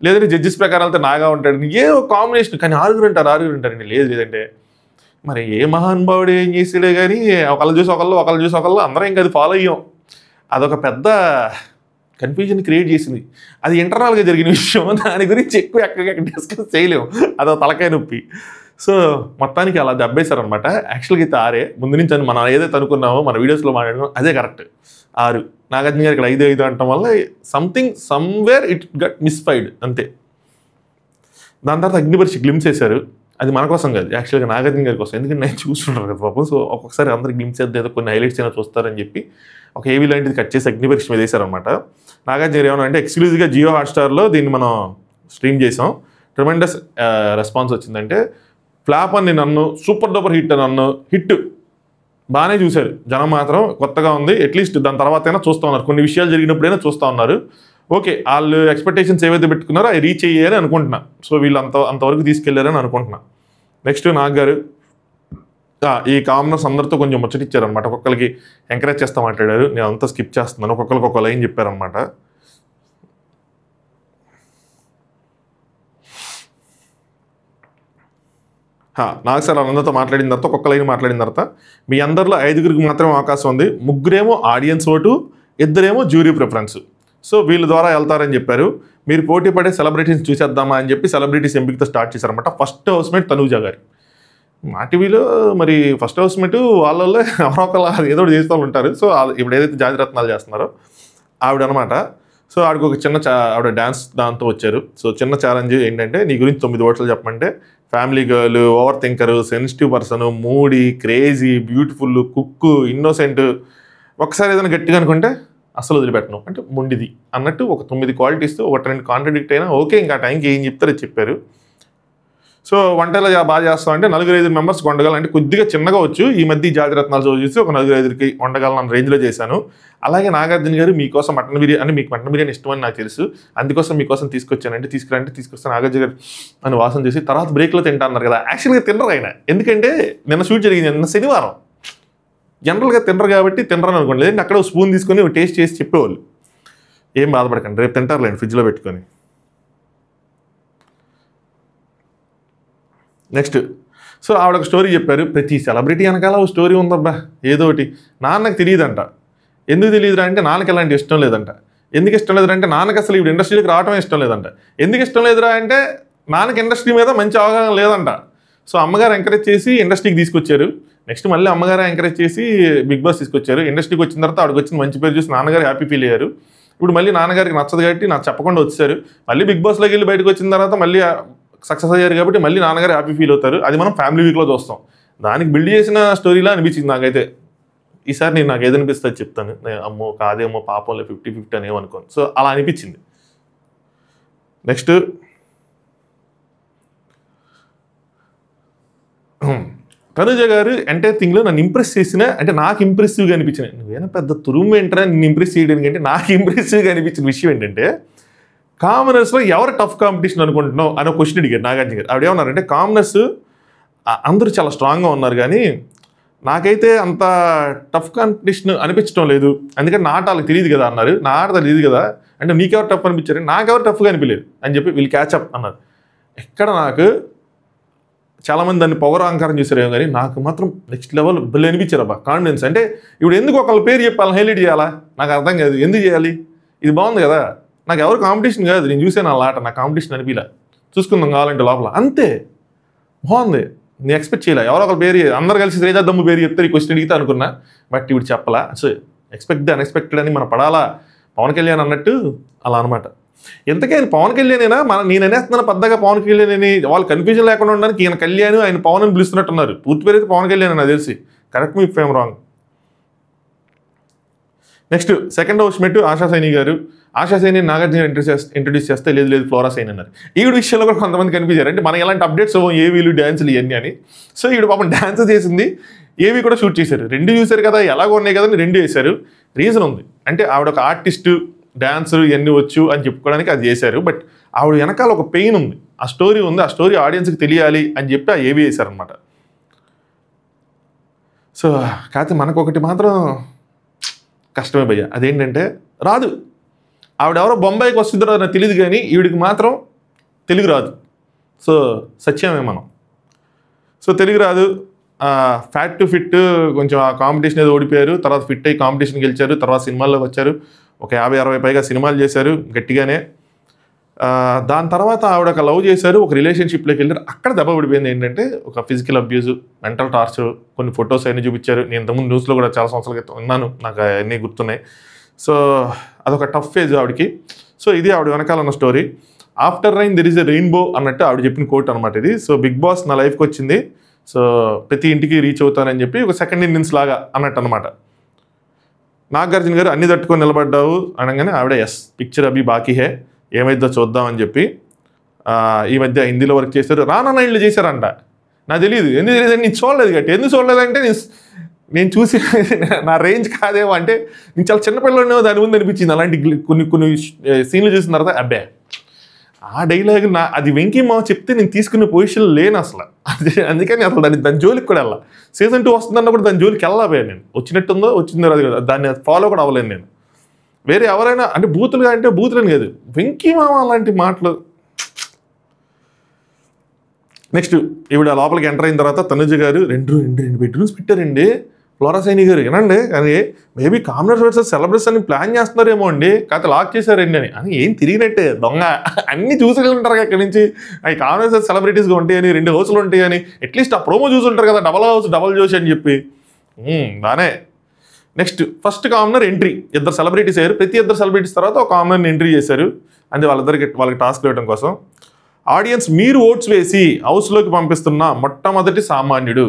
లేదంటే జడ్జెస్ ప్రకారం వెళ్తే నాగా ఉంటాడని, ఏ కాంబినేషన్. కానీ 6గురు అంటారండి. లేదంటే మరి ఏ మహానుభావుడు ఏం చేసాడే కానీ ఒకళ్ళు చూసి ఒకళ్ళు అందరం ఇంకా అది ఫాలో అయ్యాం. అదొక పెద్ద కన్ఫ్యూజన్ క్రియేట్ చేసింది. అది ఇంటర్నల్గా జరిగిన విషయం, దాని గురించి ఎక్కువ ఎక్కడికి డిస్కస్ చేయలేము, అదొక తలకాయ నొప్పి. సో మొత్తానికి అలా దెబ్బేశారనమాట. యాక్చువల్గా అయితే 6 ముందు నుంచి మనం ఏదైతే అనుకున్నామో మన వీడియోస్లో మాట్లాడుకున్నాం అదే కరెక్ట్. 6 నాగార్జున గారు ఇక్కడ 5 అనటం వల్ల సమ్వేర్ ఇట్ గట్ మిస్ఫైడ్ అంతే. దాని తర్వాత అగ్నిపరీక్ష గ్లిమ్స్ వేశారు. అది మన కోసం కాదు, యాక్చువల్గా నాగార్జున గారి కోసం, ఎందుకంటే నేను చూస్తుంటాను కదా పాపం. సో ఒక్కొక్కసారి అందరికి గ్లిమ్స్ ఏదో కొన్ని హైలైట్స్ అయినా చూస్తారని చెప్పి ఒక ఏవీ లాంటిది కట్ చేసి అగ్నిపరీక్ష మీద వేశారనమాట. నాగార్జున గారు ఏమన్నా అంటే ఎక్స్క్లూజివ్గా జియో హాట్స్టార్లో దీన్ని మనం స్ట్రీమ్ చేసాం. ట్రిమెండస్ రెస్పాన్స్ వచ్చిందంటే ఫ్లాప్ అని నన్ను, సూపర్ డూపర్ హిట్ అని నన్ను, హిట్ బాగానే చూశారు జనం. మాత్రం కొత్తగా ఉంది, అట్లీస్ట్ దాని తర్వాత అయినా చూస్తూ ఉన్నారు, కొన్ని విషయాలు జరిగినప్పుడైనా చూస్తూ ఉన్నారు. ఓకే, వాళ్ళు ఎక్స్పెక్టేషన్స్ ఏవైతే పెట్టుకున్నారో అవి రీచ్ అయ్యారని అనుకుంటున్నా. సో వీళ్ళు అంతవరకు తీసుకెళ్లారని అనుకుంటున్నా. నెక్స్ట్ నాగ్ గారు ఈ కామనర్స్ అందరితో కొంచెం ముచ్చటిచ్చారనమాట. ఒక్కొక్కరికి ఎంకరేజ్ చేస్తూ మాట్లాడారు. నేను అంతా స్కిప్ చేస్తున్నాను, ఒక్కొక్కరికి ఒక లైన్ చెప్పారనమాట. నాగ్ సార్ అందరితో మాట్లాడిన తర్వాత ఒక్కొక్క లైన్ మాట్లాడిన తర్వాత మీ అందరిలో 5గురికి మాత్రమే అవకాశం ఉంది. 3 ఆడియన్స్ ఓటు, ఇద్దరేమో జ్యూరీ ప్రిఫరెన్స్. సో వీళ్ళ ద్వారా వెళ్తారని చెప్పారు. మీరు పోటీ పడే సెలబ్రిటీస్ చూసేద్దామా అని చెప్పి సెలబ్రిటీస్ ఎంపికతో స్టార్ట్ చేశారన్నమాట. ఫస్ట్ హౌస్మేట్ తనూజ గారు. మా టీవీలో మరి ఫస్ట్ హౌస్మేట్ వాళ్ళల్లో ఎవరో ఒకళ్ళు ఏదో ఒకటి చేస్తూ ఉంటారు. సో ఇప్పుడు ఏదైతే జాతిరత్నాలు చేస్తున్నారో ఆవిడ అనమాట. సో ఆవిడకి ఒక చిన్న ఆవిడ డ్యాన్స్ దాంతో వచ్చారు. సో చిన్న ఛాలెంజ్ ఏంటంటే నీ గురించి 9 ఓట్లు చెప్పమంటే family girl, over thinker, sensitive person, moody, crazy, beautiful, cook, innocent, ఒకసారి ఏదైనా గట్టిగా అనుకుంటే అసలు వదిలిపెట్టను అంటే మొండిది అన్నట్టు ఒక 9 క్వాలిటీస్తో ఒక 2 కాంట్రడిక్ట్ అయినా ఓకే, ఇంకా టైంకి ఏం చెప్తారో చెప్పారు. సో వంటలో బాగా చేస్తామంటే 4-5 మెంబర్స్ వండగలను, అంటే కొద్దిగా చిన్నగా వచ్చు. ఈ మధ్య జాతిరత్నాలు చూసి ఒక 4-5కి వండగలను అన్న రేంజ్లో చేశాను. అలాగే నాగార్జున గారు మీకోసం మటన్ బిర్యానీ అంటే మీకు మటన్ బిర్యానీ ఇష్టమని నాకు తెలుసు, అందుకోసం మీకోసం తీసుకొచ్చానంటే తీసుకొస్తాను నాగార్జున గారు అని వాసన చేసి తర్వాత బ్రేక్లో తింటా అన్నారు కదా. యాక్చువల్గా తినరు ఆయన, ఎందుకంటే నిన్న షూట్ జరిగింది, నిన్న శనివారం. జనరల్గా తినరు కాబట్టి తినరని అనుకోండి, లేదంటే అక్కడ స్పూన్ తీసుకొని టేస్ట్ చేసి చెప్పేవాళ్ళు. ఏం బాధపడకండి, రేపు తింటారులేండి ఫ్రిడ్జ్లో పెట్టుకొని. నెక్స్ట్ సో ఆవిడ ఒక స్టోరీ చెప్పారు. ప్రతి సెలబ్రిటీ వెనకాల ఒక స్టోరీ ఉందబ్బా ఏదో ఒకటి. నాన్నకు తెలియదంట. ఎందుకు తెలియదురా అంటే నాన్నకి ఎలాంటి ఇష్టం లేదంట. ఎందుకు ఇష్టం లేదురా అంటే నాన్నకి అసలు ఇప్పుడు ఇండస్ట్రీలోకి రావటమే ఇష్టం లేదంట. ఎందుకు ఇష్టం లేదురా అంటే నాన్నకి ఇండస్ట్రీ మీద మంచి అవగాహన లేదంట. సో అమ్మగారు ఎంకరేజ్ చేసి ఇండస్ట్రీకి తీసుకొచ్చారు. నెక్స్ట్ మళ్ళీ అమ్మగారు ఎంకరేజ్ చేసి బిగ్ బాస్ తీసుకొచ్చారు. ఇండస్ట్రీకి వచ్చిన తర్వాత ఆవిడకి వచ్చిన మంచి పేరు చూసి నాన్నగారు హ్యాపీ ఫీల్ అయ్యారు. ఇప్పుడు మళ్ళీ నాన్నగారికి నచ్చదు కాబట్టి నాకు చెప్పకుండా వచ్చారు. మళ్ళీ బిగ్ బాస్లోకి వెళ్ళి బయటకు వచ్చిన తర్వాత మళ్ళీ సక్సెస్ అయ్యారు కాబట్టి మళ్ళీ నాన్నగారు హ్యాపీ ఫీల్ అవుతారు. అది మనం ఫ్యామిలీ వీక్లో చూస్తాం. దానికి బిల్డ్ చేసిన స్టోరీలా అనిపించింది నాకైతే. ఈసారి నేను నాకు ఏదనిపిస్తే చెప్తాను, అమ్మో కాదేమో పాపంలో 50-50 అని ఏమనుకోను. సో అలా అనిపించింది. నెక్స్ట్ తనుజ గారు ఎంటైర్ థింగ్లో నన్ను ఇంప్రెస్ చేసిన, అంటే నాకు ఇంప్రెసివ్గా అనిపించిన, నువ్వేనా పెద్ద తురుము ఏంటరా నిన్ను ఇంప్రెస్ చేయడానికి అంటే నాకు ఇంప్రెసివ్గా అనిపించిన విషయం ఏంటంటే కామనర్స్లో ఎవరు టఫ్ కాంపిటీషన్ అనుకుంటున్నావు అని ఒక క్వశ్చన్ అడిగారు నాగార్జున గారు. ఆవిడ ఏమన్నారంటే కామనర్స్ అందరూ చాలా స్ట్రాంగ్గా ఉన్నారు కానీ నాకైతే అంత టఫ్ కాంపిటీషన్ అనిపించడం లేదు, అందుకని నా ఆట వాళ్ళకి తెలియదు కదా అన్నారు. నా ఆట తెలియదు కదా అంటే నీకెవరు టఫ్ అనిపించారు, నాకెవరు టఫ్గా అనిపించలేదు అని చెప్పి వీళ్ళు క్యాచప్ అన్నారు. ఎక్కడ నాకు చాలామంది దాన్ని పవర్ అహంకారం చేశారేమో కానీ నాకు మాత్రం నెక్స్ట్ లెవెల్ బిల్ అనిపించారు అబ్బా కాన్ఫిడెన్స్. అంటే ఇప్పుడు ఎందుకు ఒకళ్ళ పేరు చెప్పాలని హైలైట్ చేయాలా నాకు అర్థం కాదు. ఎందుకు చేయాలి? ఇది బాగుంది కదా, నాకు ఎవరు కాంపిటీషన్ కాదు, నేను చూసాను వాళ్ళ ఆట, నాకు కాంపిటీషన్ అనిపించలే, చూసుకుందాం కావాలంటే లోపల అంతే. బాగుంది, నేను ఎక్స్పెక్ట్ చేయలే ఎవరో ఒకళ్ళ పేరు అందరు కలిసి శ్రీజా దమ్ము పేరు చెప్తే ఈ క్వశ్చన్ అడిగితే అనుకున్నా, బట్ ఇప్పుడు చెప్పలా. సో ఎక్స్పెక్ట్ ది అన్ఎక్స్పెక్టెడ్ అని మనం పడాలా పవన్ కళ్యాణ్ అన్నట్టు అలా అనమాట. ఎంతకైనా పవన్ కళ్యాణేనా నేను అనేస్తున్నాను పెద్దగా పవన్ కళ్యాణ్ అని, వాళ్ళు కన్ఫ్యూజన్ లేకుండా ఉండడానికి ఈయన కళ్యాణ్ ఆయన పవన్ అని పిలుస్తున్నట్టున్నారు. పూర్తి పేరు అయితే పవన్ కళ్యాణ్ నాకు తెలిసి, correct me if I'm wrong. Next second housemate ASHA Saini గారు. ఆశా సైని నాగార్జున ఇంట్రడ్యూస్ చేస్తే లేదు ఫ్లోరా సైన్ అన్నారు. ఈవిడ విషయంలో కూడా కొంతమంది కనిపించారు, అంటే మనకి ఎలాంటి అప్డేట్స్ ఏవీలు డ్యాన్సులు ఇవన్నీ అని. సో ఈవిడ పాపం డ్యాన్స్ చేసింది, ఏవి కూడా షూట్ చేశారు. 2 చూశారు కదా, ఎలాగో ఉన్నాయి కదా 2 వేశారు. రీజన్ ఉంది, అంటే ఆవిడ ఒక ఆర్టిస్టు, డ్యాన్సర్ ఇవన్నీ వచ్చు అని చెప్పుకోవడానికి అది చేశారు. బట్ ఆవిడ వెనకాల ఒక పెయిన్ ఉంది, ఆ స్టోరీ ఉంది, ఆ స్టోరీ ఆడియన్స్కి తెలియాలి అని చెప్పి ఆ ఏవి వేశారనమాట. సో కాకపోతే మనకొకటి మాత్రం కష్టమే భయ్య, అదేంటంటే రాదు. ఆవిడెవరో బొంబాయికి వస్తుందో నాకు తెలియదు కానీ ఈవిడికి మాత్రం తెలుగు రాదు. సో సత్యమే మనం. సో తెలుగు రాదు. ఫ్యాట్ టు ఫిట్ కొంచెం ఆ కాంపిటీషన్ ఏదో ఓడిపోయారు, తర్వాత ఫిట్ అయ్యి కాంపిటీషన్ గెలిచారు, తర్వాత సినిమాల్లోకి వచ్చారు, ఒక 50-60 పైగా సినిమాలు చేశారు గట్టిగానే. దాని తర్వాత ఆవిడ ఒక లవ్ చేశారు, ఒక రిలేషన్షిప్లోకి వెళ్ళారు. అక్కడ దెబ్బ పడిపోయింది ఏంటంటే ఒక ఫిజికల్ అబ్యూజ్, మెంటల్ టార్చర్, కొన్ని ఫొటోస్ అన్నీ చూపించారు. నేను ఇంతకుముందు న్యూస్లో కూడా చాలా సంవత్సరాల క్రితం విన్నాను, నాకు అన్నీ గుర్తున్నాయి. సో అదొక టఫ్ ఫేజ్ ఆవిడకి. సో ఇది ఆవిడ వెనకాల ఉన్న story. After rain there is a rainbow అన్నట్టు ఆవిడ చెప్పిన కోట్ అనమాట ఇది. సో బిగ్ బాస్ నా లైఫ్కి వచ్చింది, సో ప్రతి ఇంటికి రీచ్ అవుతానని చెప్పి ఒక సెకండ్ ఇన్నింగ్స్ లాగా అన్నట్టు అనమాట. నాగార్జున గారు అన్ని తట్టుకొని నిలబడ్డావు అనగానే ఆవిడ ఎస్ పిక్చర్ అభి బాకీ హే, ఏమైద్దో చూద్దామని చెప్పి ఈ మధ్య హిందీలో వర్క్ చేశారు. రానా ఇళ్ళు చేశారంట, నాకు తెలియదు. ఎందుకు తెలియదు, నేను చూడలేదు గట్టి. ఎందుకు చూడలేదంటే నేను చూసి నా రేంజ్ కాదేమో, అంటే నేను చాలా చిన్నపిల్లలు దాని ముందు అనిపించింది. అలాంటి కొన్ని సీన్లు చూసిన తర్వాత అబ్బే ఆ డైలాగ్ అది వెంకీ మావ చెప్తే నేను తీసుకునే పొజిషన్ లేను అసలు. అందుకని అసలు దాని జోలికి కూడా వెళ్ళా. సీజన్ 2 వస్తుందన్న కూడా దాని జోలికి వెళ్ళబోయాను నేను. వచ్చినట్టుందో వచ్చిందో అది కదా, దాన్ని ఫాలో కూడా అవ్వలేను నేను. వేరే ఎవరైనా అంటే బూతులుగా అంటే బూతులని కాదు, వెంకీ మావ అలాంటి మాటలు. నెక్స్ట్ ఈవిడ లోపలికి ఎంటర్ అయిన తర్వాత తనుజ గారు రెండు బెడ్రూమ్స్ పెట్టారండి. ఫ్లోరా సైని గారు వినండి, కానీ మేబీ కామనర్స్ వర్సెస్ సెలబ్రిటీస్ అని ప్లాన్ చేస్తున్నారేమో అండి, కాకపోతే లాక్ చేశారండి అని ఏం తిరిగినట్టే దొంగ అన్ని చూసి ఉంటారు అక్కడి నుంచి. అవి కామనర్స్ వర్సెస్ సెలబ్రిటీస్గా ఉంటాయని, 2 హౌస్లు ఉంటాయని, అట్లీస్ట్ ఆ ప్రోమో చూసి ఉంటారు కదా, డబల్ హౌస్ డబల్ జోష్ అని చెప్పి. బానే. Next first commoner entry, 2 celebrities అయ్యారు. ప్రతి 2 సెలబ్రిటీస్ తర్వాత ఒక కామనర్ని ఎంట్రీ చేశారు, అంటే వాళ్ళకి టాస్క్ ఇవ్వడం కోసం. ఆడియన్స్ మీరు ఓట్స్ వేసి హౌస్లోకి పంపిస్తున్న మొట్టమొదటి సామాన్యుడు.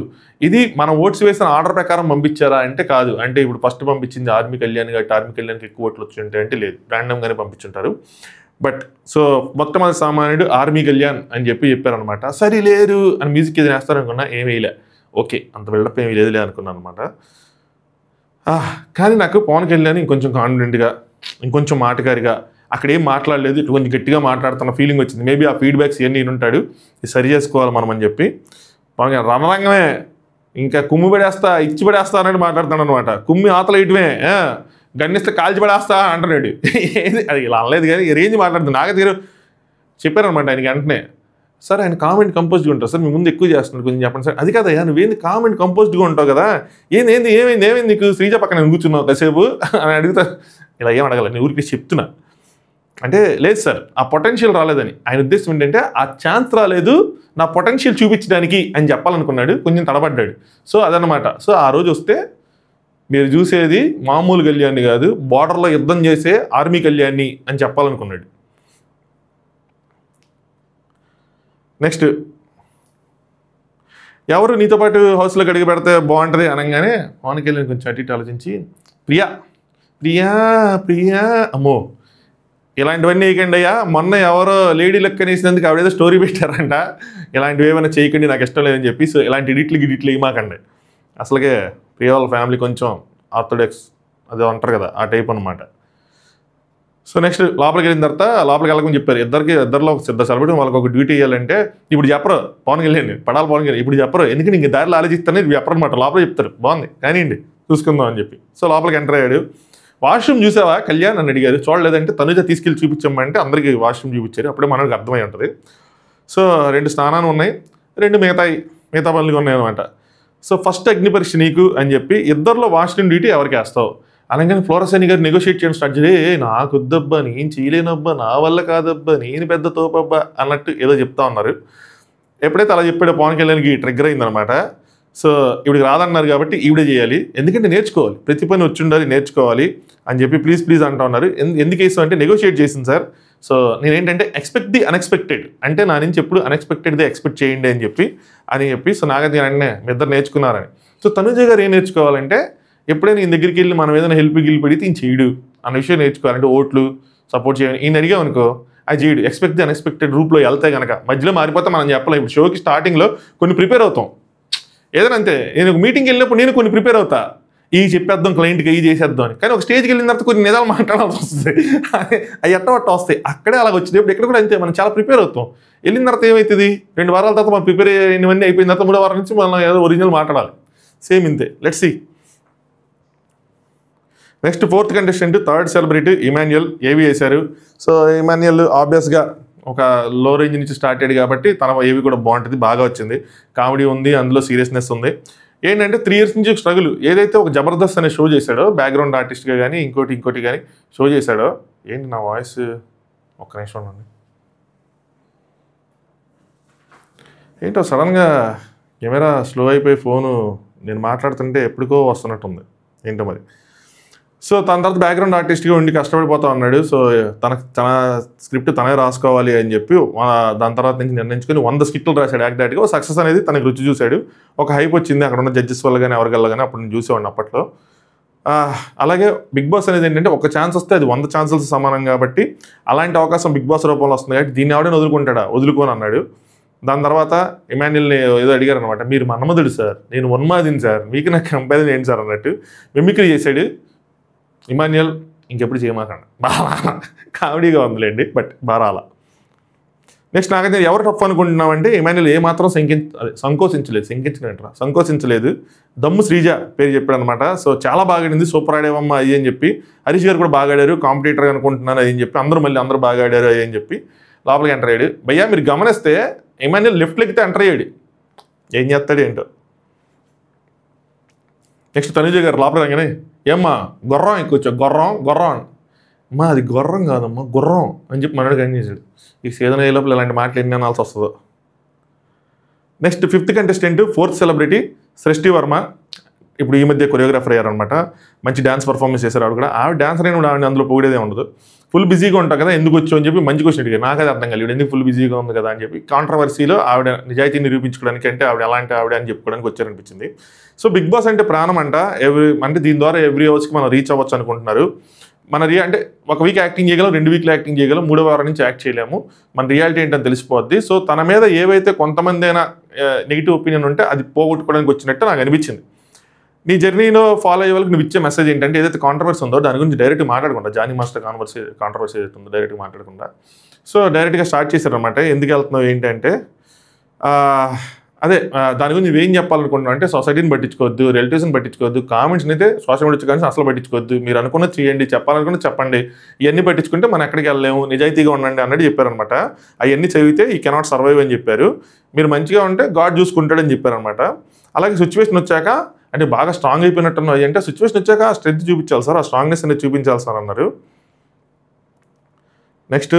ఇది మనం ఓట్స్ వేసిన ఆర్డర్ ప్రకారం పంపించారా అంటే కాదు. అంటే ఇప్పుడు ఫస్ట్ పంపించింది ఆర్మీ కళ్యాణ్ కాబట్టి ఆర్మీ కళ్యాణ్కి ఎక్కువ ఓట్లు వచ్చి ఉంటాయి అంటే లేదు, ర్యాండమ్గానే పంపించుంటారు. బట్ సో మొట్టమొదటి సామాన్యుడు ఆర్మీ కళ్యాణ్ అని చెప్పారనమాట. సరే లేరు అని మ్యూజిక్ ఏది వేస్తారనుకున్నా, ఏమీ వేయలే. ఓకే, అంత బిల్డప్ ఏమీ లేదులే అనుకున్నాను అనమాట. కానీ నాకు పవన్ కళ్యాణ్ ఇంకొంచెం కాన్ఫిడెంట్గా, ఇంకొంచెం మాటగారిగా, అక్కడ ఏం మాట్లాడలేదు, ఇటు కొంచెం గట్టిగా మాట్లాడుతున్న ఫీలింగ్ వచ్చింది. మేబీ ఆ ఫీడ్బ్యాక్స్ ఇవన్నీ ఉంటాడు, ఇది సరి చేసుకోవాలి మనం అని చెప్పి. పవన్ కళ్యాణ్ రణరంగమే, ఇంకా కుమ్మి పడేస్తా ఇచ్చి పడేస్తా అన్నట్టు మాట్లాడుతాడు అనమాట. కుమ్మి ఆతల ఇటువే, గన్నిస్తే కాల్చి పడేస్తా అంటున్నాడు. ఏది అది ఇలా అనలేదు కానీ రేంజ్ మాట్లాడుతుంది. నాకే తీరు చెప్పారనమాట ఆయనకి వెంటనే. సార్ ఆయన కామెంట్ కంపోజ్డ్గా ఉంటారు సార్, మీ ముందు ఎక్కువ చేస్తున్నారు కొంచెం చెప్పండి సార్. అది కాదయ్యా, నువ్వేంది కామెంట్ కంపోజ్డ్గా ఉంటావు కదా, ఏమైంది నీకు శ్రీజ పక్కన కూర్చున్నావు కాసేపు అని అడుగుతా. ఇలా ఏం అడగాలి, నేను ఊరికి చెప్తున్నా. అంటే లేదు సార్, ఆ పొటెన్షియల్ రాలేదని. ఆయన ఉద్దేశం ఏంటంటే ఆ ఛాన్స్ రాలేదు నా పొటెన్షియల్ చూపించడానికి అని చెప్పాలనుకున్నాడు, కొంచెం తడబడ్డాడు. సో అదనమాట. సో ఆ రోజు వస్తే మీరు చూసేది మామూలు కళ్యాణ్ని కాదు, బార్డర్లో యుద్ధం చేసే ఆర్మీ కళ్యాణ్ని అని చెప్పాలనుకున్నాడు. నెక్స్ట్ ఎవరు నీతో పాటు హౌస్లోకి అడిగి పెడితే బాగుంటుంది అనగానే పవన్ కళ్యాణ్ కొంచెం అటు ఇటు ఆలోచించి ప్రియా ప్రియా ప్రియా అమ్మో ఇలాంటివన్నీ వేయకండి అయ్యా, మొన్న ఎవరో లేడీ లెక్క అనేసినందుకు ఆవిడేదో స్టోరీ పెట్టారంట, ఇలాంటివి ఏమైనా చేయకండి నాకు ఇష్టం లేదని చెప్పి. సో ఇలాంటి ఎడిట్లు వేయమాకండి. అసలుకే ప్రియా వాళ్ళ ఫ్యామిలీ కొంచెం ఆర్థోడాక్స్ అదే అంటారు కదా, ఆ టైప్ అనమాట. సో నెక్స్ట్ లోపలికి వెళ్ళిన తర్వాత లోపలికి వెళ్ళకని చెప్పారు. ఇద్దరిలో ఒక సిద్ధ సెలబ్రిటీ వాళ్ళకి ఒక డ్యూటీ చేయాలంటే ఇప్పుడు చెప్పరు పవన్ కళ్యాణ్, పడాలి పవన్ కళ్యాణ్ ఇప్పుడు చెప్పరు, ఎందుకంటే ఇంక దారిలో ఆలోచిస్తానే చెప్పరు అనమాట. లోపల చెప్తారు బాగుంది కానివ్వండి చూసుకుందాం అని చెప్పి. సో లోపలికి ఎంటర్ అయ్యాడు. వాష్రూమ్ చూసావా కళ్యాణ్ అని అడిగారు. చూడలేదంటే తనుజ తీసుకెళ్ళి చూపించమంటే అందరికీ వాష్రూమ్ చూపించారు. అప్పుడే మనకి అర్థమై ఉంటుంది. సో 2 స్నానాలు ఉన్నాయి, 2 మిగతా పనులు ఉన్నాయి అనమాట. సో ఫస్ట్ అగ్ని పరీక్ష నీకు అని చెప్పి ఇద్దరిలో వాష్రూమ్ డ్యూటీ ఎవరికి వేస్తావు అనగానే ఫ్లోరా సైని గారు నెగోషియేట్ చేయడం స్టార్ట్ చేసి నాకు వద్దబ్బా, నేను చేయలేనబ్బా, నా వల్ల కాదబ్బా, నేను పెద్ద తోపబ్బా అన్నట్టు ఏదో చెప్తా ఉన్నారు. ఎప్పుడైతే అలా చెప్పాడో పవన్ కళ్యాణ్కి ట్రిగ్గర్ అయిందనమాట. సో ఇవిడికి రాదన్నారు కాబట్టి ఈవిడే చేయాలి, ఎందుకంటే నేర్చుకోవాలి, ప్రతి పని వచ్చి ఉండాలి, నేర్చుకోవాలి అని చెప్పి ప్లీజ్ అంటా ఉన్నారు. ఎందుకు వేసాం అంటే నెగోషియేట్ చేసింది సార్. సో నేనేంటంటే ఎక్స్పెక్ట్ ది అన్ఎక్స్పెక్టెడ్, అంటే నా నుంచి ఎప్పుడు అన్ఎక్స్పెక్టెడ్ది ఎక్స్పెక్ట్ చేయండి అని చెప్పి సో నాగతి అంటే మీ ఇద్దరు నేర్చుకున్నారని. సో తనుజ గారు ఏం నేర్చుకోవాలంటే ఎప్పుడైనా ఈయన దగ్గరికి వెళ్ళి మనం ఏదైనా హెల్ప్ పడితే ఈయన చేయడు అన్న విషయం నేర్చుకోవాలంటే ఓట్లు సపోర్ట్ చేయాలి. ఈయన అడిగాం అనుకో అది చేయడు. ఎక్స్పెక్ట్ ది అన్ఎక్స్పెక్టెడ్ రూప్లో వెళ్తే కనుక మధ్యలో మారిపోతే మనం చెప్పలేం. ఇప్పుడు షోకి స్టార్టింగ్లో కొన్ని ప్రిపేర్ అవుతాం, ఏదైనా అంతే. నేను ఒక మీటింగ్కి వెళ్ళినప్పుడు నేను కొన్ని ప్రిపేర్ అవుతా, ఇవి చెప్పేద్దాం క్లయింట్కి, ఇవి చేసేద్దాం అని. కానీ ఒక స్టేజ్కి వెళ్ళిన తర్వాత కొన్ని నిజాలు మాట్లాడాల్సి వస్తుంది, అవి ఎట్టవట్ట వస్తాయి. అక్కడే అలాగ వచ్చినప్పుడు ఇక్కడ కూడా అంతే, మనం చాలా ప్రిపేర్ అవుతాం. వెళ్ళిన తర్వాత ఏమవుతుంది, 2 వారాల తర్వాత మనం ప్రిపేర్ అయినవన్నీ అయిపోయిన తర్వాత 3వ వారం నుంచి మనం ఏదో ఒరిజినల్ మాట్లాడాలి. సేమ్ ఇంతే. Let's see. Next 4th contestant 3rd celebrity Emmanuel. ఏవి వేశారు. సో ఇమాన్యుయల్ ఆబ్వియస్గా ఒక లో రేంజ్ నుంచి స్టార్ట్ అయ్యాడు కాబట్టి తన ఏవి కూడా బాగుంటుంది, బాగా వచ్చింది. కామెడీ ఉంది, అందులో సీరియస్నెస్ ఉంది. ఏంటంటే 3 years నుంచి స్ట్రగుల్. ఏదైతే ఒక జబర్దస్త్ అనే షో చేశాడో బ్యాక్గ్రౌండ్ ఆర్టిస్ట్గా కానీ ఇంకోటి కానీ షో చేశాడో. ఏంటి నా వాయిస్ ఒక్క నిమిషం ఉండండి. ఏంటో సడన్గా కెమెరా స్లో అయిపోయి ఫోను నేను మాట్లాడుతుంటే ఎప్పటికో వస్తున్నట్టుంది, ఏంటో మరి. సో తన తర్వాత బ్యాక్గ్రౌండ్ ఆర్టిస్ట్గా ఉండి కష్టపడిపోతా ఉన్నాడు. సో తన స్క్రిప్ట్ తనే రాసుకోవాలి అని చెప్పి దాని తర్వాత నుంచి నిర్ణయించుకొని 100 స్కిట్లు రాశాడు. యాక్ట్ ఒక సక్సెస్ అనేది తనకు రుచి చూశాడు. ఒక హైప్ వచ్చింది అక్కడ ఉన్న జడ్జెస్ వల్ల కానీ ఎవరికల్లా కానీ. అప్పుడు నేను చూసేవాడిని అప్పట్లో. అలాగే బిగ్ బాస్ అనేది ఏంటంటే ఒక ఛాన్స్ వస్తే అది 100 ఛాన్సెస్ సమానం కాబట్టి అలాంటి అవకాశం బిగ్ బాస్ రూపంలో వస్తుంది కాబట్టి దీన్ని ఎవడైనా వదులుకోని అన్నాడు. దాని తర్వాత ఇమాన్యుల్ని ఏదో అడిగారు అనమాట, మీరు మన్మధుడు సార్, నేను ఉన్మాదిని సార్, మీకు నాకు కంపారిజన్ ఏంటి సార్ అన్నట్టు మిమిక్రీ చేశాడు. ఇమాన్యుయల్ ఇంకెప్పుడు చేయమాకండి, బాగా కామెడీగా ఉందిలేండి, బట్ బారాల. నెక్స్ట్ నాకైతే ఎవరు టఫ్ అనుకుంటున్నామంటే ఇమాన్యుయల్ ఏమాత్రం సంకోచించలేదు. దమ్ము శ్రీజ పేరు చెప్పాడు అనమాట. సో చాలా బాగా ఆడింది, సూపర్ ఆడేవమ్మా అయ్యి అని చెప్పి. హరీష్ గారు కూడా బాగా ఆడారు, కాంపిటీటర్ అనుకుంటున్నాను అని చెప్పి అందరూ బాగా ఆడారు అయ్యి అని చెప్పి లోపలికి ఎంటర్ అయ్యాడు. భయ్యా మీరు గమనిస్తే ఇమాన్యుయల్ లెఫ్ట్ లెగ్గితే ఎంటర్ అయ్యాడు, ఏం చేస్తాడు ఏంటో. నెక్స్ట్ తనుజ గారు లోపల రాగానే ఏమ్మా గుర్రం ఎక్కువ గుర్రం అమ్మా అది గుర్రం కాదమ్మా గుర్రం అని చెప్పి మనోడు కానీ చేశాడు. ఈ సీజన్ అయ్యే లోపల ఇలాంటి మాటలు ఎన్ని అనాల్సి వస్తుందో. Next 5th contestant 4th celebrity సృష్టి వర్మ. ఇప్పుడు ఈ మధ్య కొరియోగ్రాఫర్ అయ్యారనమాట. మంచి డ్యాన్స్ పర్ఫార్మెన్స్ చేశారు ఆవిడ కూడా. ఆవిడ డాన్సర్ అయిన ఆవిడ అందులో పొగిడేదే ఉండదు. ఫుల్ బిజీగా ఉంటాం కదా, ఎందుకు వచ్చావు అని చెప్పి మంచి క్వశ్చన్ అడిగారు. నాకు అది అర్థం కాలేదు, ఎందుకు ఫుల్ బిజీగా ఉంది కదా అని చెప్పి. కాంట్రవర్సీలో ఆవిడ నిజాయితీ నిరూపించుకోవడానికి అంటే ఆవిడ ఎలాంటి ఆవిడ అని చెప్పుకోవడానికి వచ్చారనిపించింది. సో బిగ్ బాస్ అంటే ప్రాణం అంట. అంటే దీని ద్వారా ఎవ్రీ అవర్స్కి మనం రీచ్ అవ్వచ్చు అనుకుంటున్నారు. అంటే ఒక వీక్ యాక్టింగ్ చేయగలం, 2 వీక్లు యాక్టింగ్ చేయగలం, 3వ వారం నుంచి యాక్ట్ చేయలేము. మన రియాలిటీ ఏంటని తెలిసిపోద్ది. సో తన మీద ఏవైతే కొంతమంది అయినా నెగిటివ్ ఒపీనియన్ ఉంటే అది పోగొట్టుకోవడానికి వచ్చినట్టు నాకు అనిపించింది. నీ జర్నీలో ఫాలో అయ్యే వాళ్ళకి నువ్వు ఇచ్చే మెసేజ్ ఏంటంటే ఏదైతే కాంట్రవర్సీ ఉందో దాని గురించి డైరెక్ట్గా మాట్లాడకుండా, జానీ మాస్టర్ కాంట్రవర్సీ ఏదైతే ఉందో డైరెక్ట్గా మాట్లాడకుండా సో డైరెక్ట్గా స్టార్ట్ చేశారనమాట. ఎందుకు వెళ్తున్నావు ఏంటంటే అదే దాని గురించి నువ్వేం చెప్పాలనుకుంటున్నావు అంటే సొసైటీని పట్టించుకోవద్దు, రిలేటివ్స్ని పట్టించుకోవద్దు, కామెంట్స్ని అయితే సోషల్ మీడియా కానీ అసలు పట్టించుకోవద్దు, మీరు అనుకున్నది చేయండి, చెప్పాలనుకున్నది చెప్పండి, ఇవన్నీ పట్టించుకుంటే మనం ఎక్కడికి వెళ్ళలేము, నిజాయితీగా ఉండండి అన్నట్టు చెప్పారనమాట. అవన్నీ చదివితే ఈ కెనాట్ సర్వైవ్ అని చెప్పారు. మీరు మంచిగా ఉంటే గాడ్ చూసుకుంటాడని చెప్పారనమాట. అలాగే సిచ్యువేషన్ వచ్చాక అంటే బాగా స్ట్రాంగ్ అయిపోయినట్టున్నాయి అంటే సిచ్యువేషన్ వచ్చాక స్ట్రెంత్ చూపించాలి సార్, ఆ స్ట్రాంగ్నెస్ అనేది చూపించాలి సార్ అన్నారు. నెక్స్ట్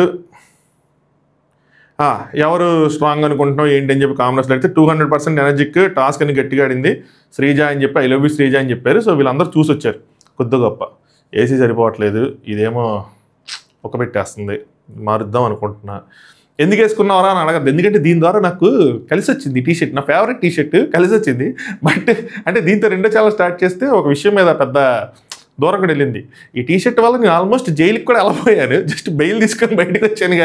ఎవరు స్ట్రాంగ్ అనుకుంటున్నావు ఏంటి అని చెప్పి కామెంట్స్లో అయితే 200% ఎనర్జిక్ టాస్క్ అని గట్టిగా ఆడింది శ్రీజ అని చెప్పి, ఐ లవ్ యూ శ్రీజ అని చెప్పారు. సో వీళ్ళందరూ చూసి వచ్చారు. కొద్ది గొప్ప ఏసీ సరిపోవట్లేదు, ఇదేమో ఒక పెట్టేస్తుంది, మారుద్దాం అనుకుంటున్నా. ఎందుకు వేసుకున్నావరా అని అడగద్దు, ఎందుకంటే దీని ద్వారా నాకు కలిసి వచ్చింది. ఈ టీషర్ట్ నా ఫేవరెట్ టీషర్ట్ కలిసి వచ్చింది. బట్ అంటే దీంతో 2 ఛానల్ స్టార్ట్ చేస్తే ఒక విషయం మీద పెద్ద దూరం కూడా వెళ్ళింది. ఈ టీషర్ట్ వల్ల నేను ఆల్మోస్ట్ జైలుకి కూడా వెళ్ళిపోయాను, జస్ట్ బెయిల్ తీసుకొని బయటకు వచ్చాను.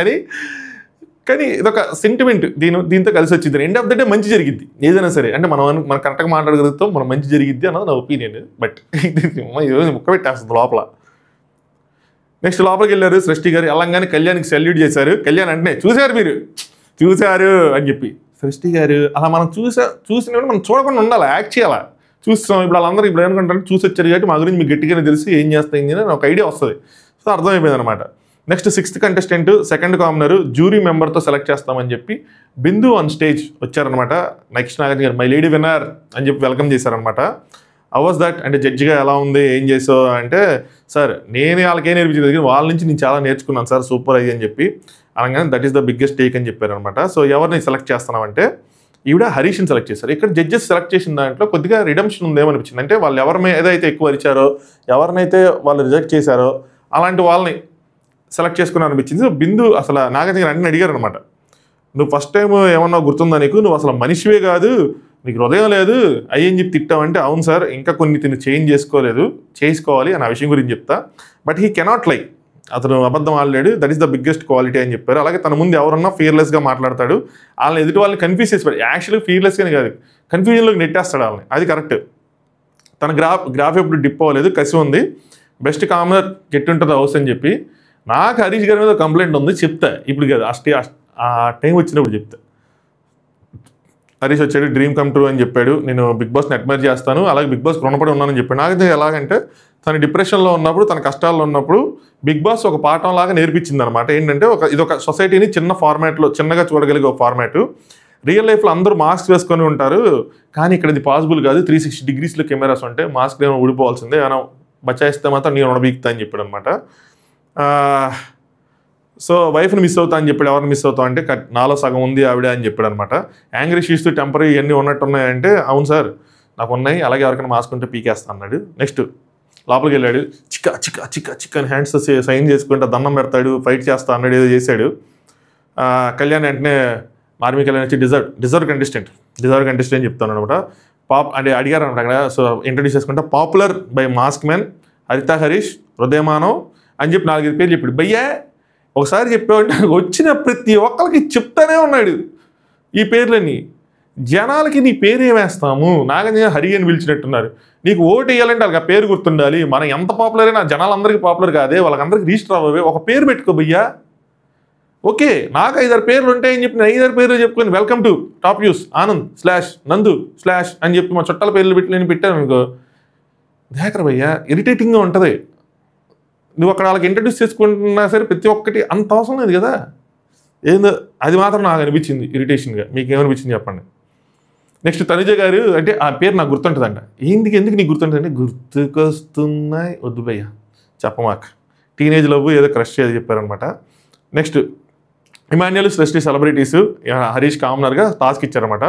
కానీ ఇదొక సెంటిమెంట్ దీంతో కలిసి వచ్చింది. ఎండ్ ఆఫ్ ద డే మంచి జరిగింది ఏదైనా సరే, అంటే మనం కరెక్ట్గా మాట్లాడగలుగుతాం, మనం మంచి జరిగిద్ది అన్నది నా ఒపీనియన్. బట్ ఈరోజు ముక్క పెట్టేస్తుంది లోపల. నెక్స్ట్ లోపలికి వెళ్ళారు సృష్టి గారు. వెళ్ళంగానే కళ్యాణ్కి సెల్యూట్ చేశారు. కళ్యాణ్ అంటే మీరు చూశారు అని చెప్పి సృష్టి గారు అలా మనం చూసినప్పుడు మనం చూడకుండా ఉండాలి, యాక్ట్ చేయాలా. చూస్తాం ఇప్పుడు వాళ్ళందరూ ఇప్పుడు ఏమనుకుంటారు చూసి వచ్చారు కాబట్టి మా గురించి మీకు గట్టిగానే తెలిసి ఏం చేస్తాయి అని ఒక ఐడియా వస్తుంది. సో అర్థమైపోయింది అనమాట. Next 6th contestant 2nd commoner jury మెంబర్తో సెలెక్ట్ చేస్తామని చెప్పి బిందు ఆన్ స్టేజ్ వచ్చారనమాట. Next Nagarjuna garu my lady winner అని చెప్పి వెల్కమ్ చేశారనమాట. అవాజ్ దట్ అంటే జడ్జిగా ఎలా ఉంది ఏం చేసావు అంటే సార్ నేనే వాళ్ళకేం నేర్పించింది, వాళ్ళ నుంచి నేను చాలా నేర్చుకున్నాను సార్, సూపర్ అయ్యి అని చెప్పి అనగానే that is the biggest take అని చెప్పారనమాట. సో ఎవరిని సెలెక్ట్ చేస్తున్నామంటే ఈవిడ హరీష్ని సెలెక్ట్ చేశారు. ఇక్కడ జడ్జెస్ సెలెక్ట్ చేసిన దాంట్లో కొద్దిగా రిడమ్షన్ ఉందేమనిపించింది. అంటే వాళ్ళు ఎవరి ఏదైతే ఎక్కువ అరిచారో, ఎవరినైతే వాళ్ళు రిజెక్ట్ చేశారో అలాంటి వాళ్ళని సెలెక్ట్ చేసుకున్నారు అనిపించింది. బిందు అసలు నాగార్జున గారు అన్నీ అడిగారు అనమాట. నువ్వు ఫస్ట్ టైం ఏమన్నా గుర్తుందా నీకు, నువ్వు అసలు మనిషివే కాదు, నీకు హృదయం లేదు అయ్యని చెప్పి తిట్టావంటే అవును సార్ ఇంకా కొన్ని తిని చేసుకోవాలి అని ఆ విషయం గురించి చెప్తా. బట్ హీ కెనాట్ లై, అతను అబద్ధం ఆడలేడు, that is the biggest quality అని చెప్పారు. అలాగే తన ముందు ఎవరన్నా ఫియర్లెస్గా మాట్లాడతాడు, వాళ్ళని ఎదుటి వాళ్ళని కన్ఫ్యూజ్ చేసిపోయాడు. యాక్చువల్గా ఫియర్లెస్గానే కాదు కన్ఫ్యూజన్లోకి నెట్టేస్తాడు వాళ్ళని, అది కరెక్ట్. తన గ్రాఫ్ ఎప్పుడు డిప్ అవ్వలేదు, కసి ఉంది, బెస్ట్ కామనర్ గెట్ ఉంటుంది హౌస్ అని చెప్పి. నాకు హరీష్ గారి మీద కంప్లైంట్ ఉంది, చెప్తా ఇప్పుడు కదా ఆ టైం వచ్చినప్పుడు చెప్తా. హరీష్ వచ్చాడు, డ్రీమ్ కమ్ ట్రూ అని చెప్పాడు, నేను బిగ్ బాస్ని అడ్మైర్ చేస్తాను, అలాగే బిగ్ బాస్ రుణపడి ఉన్నానని చెప్పాడు. నాకు ఎలాగంటే తన డిప్రెషన్లో ఉన్నప్పుడు, తన కష్టాల్లో ఉన్నప్పుడు బిగ్ బాస్ ఒక పాఠం లాగా నేర్పించింది అనమాట. ఏంటంటే ఇదొక సొసైటీని చిన్న ఫార్మాట్లో చిన్నగా చూడగలిగే ఒక ఫార్మాటు. రియల్ లైఫ్లో అందరూ మాస్క్ వేసుకొని ఉంటారు, కానీ ఇక్కడ ఇది పాసిబుల్ కాదు. 360 degreesలో కెమెరాస్ ఉంటాయి, మాస్క్ ఏమో ఊడిపోవాల్సిందే, ఏమైనా బచాయిస్తే మాత్రం నేను ఉడబీక్తా అని చెప్పాడు అనమాట. సో వైఫ్ని మిస్ అవుతా అని చెప్పాడు. ఎవరిని మిస్ అవుతావు అంటే నాలో సగం ఉంది ఆవిడ అని చెప్పాడు అనమాట. యాంగ్రీ షీట్స్ టెంపరీ ఇవన్నీ ఉన్నట్టున్నాయంటే అవును సార్ నాకు ఉన్నాయి, అలాగే ఎవరికైనా మాస్క్ ఉంటే పీకేస్తా అన్నాడు. నెక్స్ట్ లోపలికి వెళ్ళాడు, చిక్క అని హ్యాండ్స్ సైన్ చేసుకుంటే దండం పెడతాడు, ఫైట్ చేస్తా అన్నాడు, ఏదో చేశాడు. కళ్యాణ్ వెంటనే మార్మీ కళ్యాణ్ వచ్చి డిజర్వ్ కంటెస్టెంట్ అని చెప్తాను అనమాట. అంటే అడిగారు అనమాట అక్కడ. సో ఇంట్రడ్యూస్ చేసుకుంటే పాపులర్ బై మాస్క్ మ్యాన్, హరిత హరీష్, హృదయమానవ్ అని చెప్పి 4-5 పేర్లు చెప్పాడు. భయ్యా ఒకసారి చెప్పావంటే వచ్చిన ప్రతి ఒక్కరికి చెప్తానే ఉన్నాడు ఈ పేర్లని. జనాలకి నీ పేరు ఏమేస్తాము, నాగార్జున హరి అని పిలిచినట్టున్నారు. నీకు ఓటు వేయాలంటే వాళ్ళకి ఆ పేరు గుర్తుండాలి. మనం ఎంత పాపులర్ అయినా జనాలందరికీ పాపులర్ కాదే, వాళ్ళకందరికీ రిజిస్టర్ అవ్వవే, ఒక పేరు పెట్టుకో భయ్యా. ఓకే నాకు 5-6 పేర్లు ఉంటాయని చెప్పి 5-6 పేర్లు చెప్పుకొని వెల్కమ్ టు టాప్ న్యూస్ ఆనంద్/నందు/ అని చెప్పి మా చుట్టాల పేర్లు పెట్టాను అనుకో, దేకర భయ్యా ఇరిటేటింగ్గా ఉంటుంది. నువ్వు అక్కడ వాళ్ళకి ఇంట్రడ్యూస్ చేసుకుంటున్నా సరే ప్రతి ఒక్కటి అంత అవసరం లేదు కదా. ఏందో అది మాత్రం నాకు అనిపించింది ఇరిటేషన్గా. మీకు ఏమనిపించింది చెప్పండి. నెక్స్ట్ తనుజ గారు అంటే ఆ పేరు నాకు గుర్తుంటుందంట. ఎందుకు నీకు గుర్తుంటుందంటే గుర్తుకొస్తున్నాయి వద్దు భయ్య చెప్పమాక టీనేజ్ లవ్ ఏదో క్రష్ ఏదో చెప్పారనమాట. నెక్స్ట్ ఇమాన్యుయల్ శ్రేష్ఠి సెలబ్రిటీస్ హరీష్ కామనర్గా టాస్క్ ఇచ్చారనమాట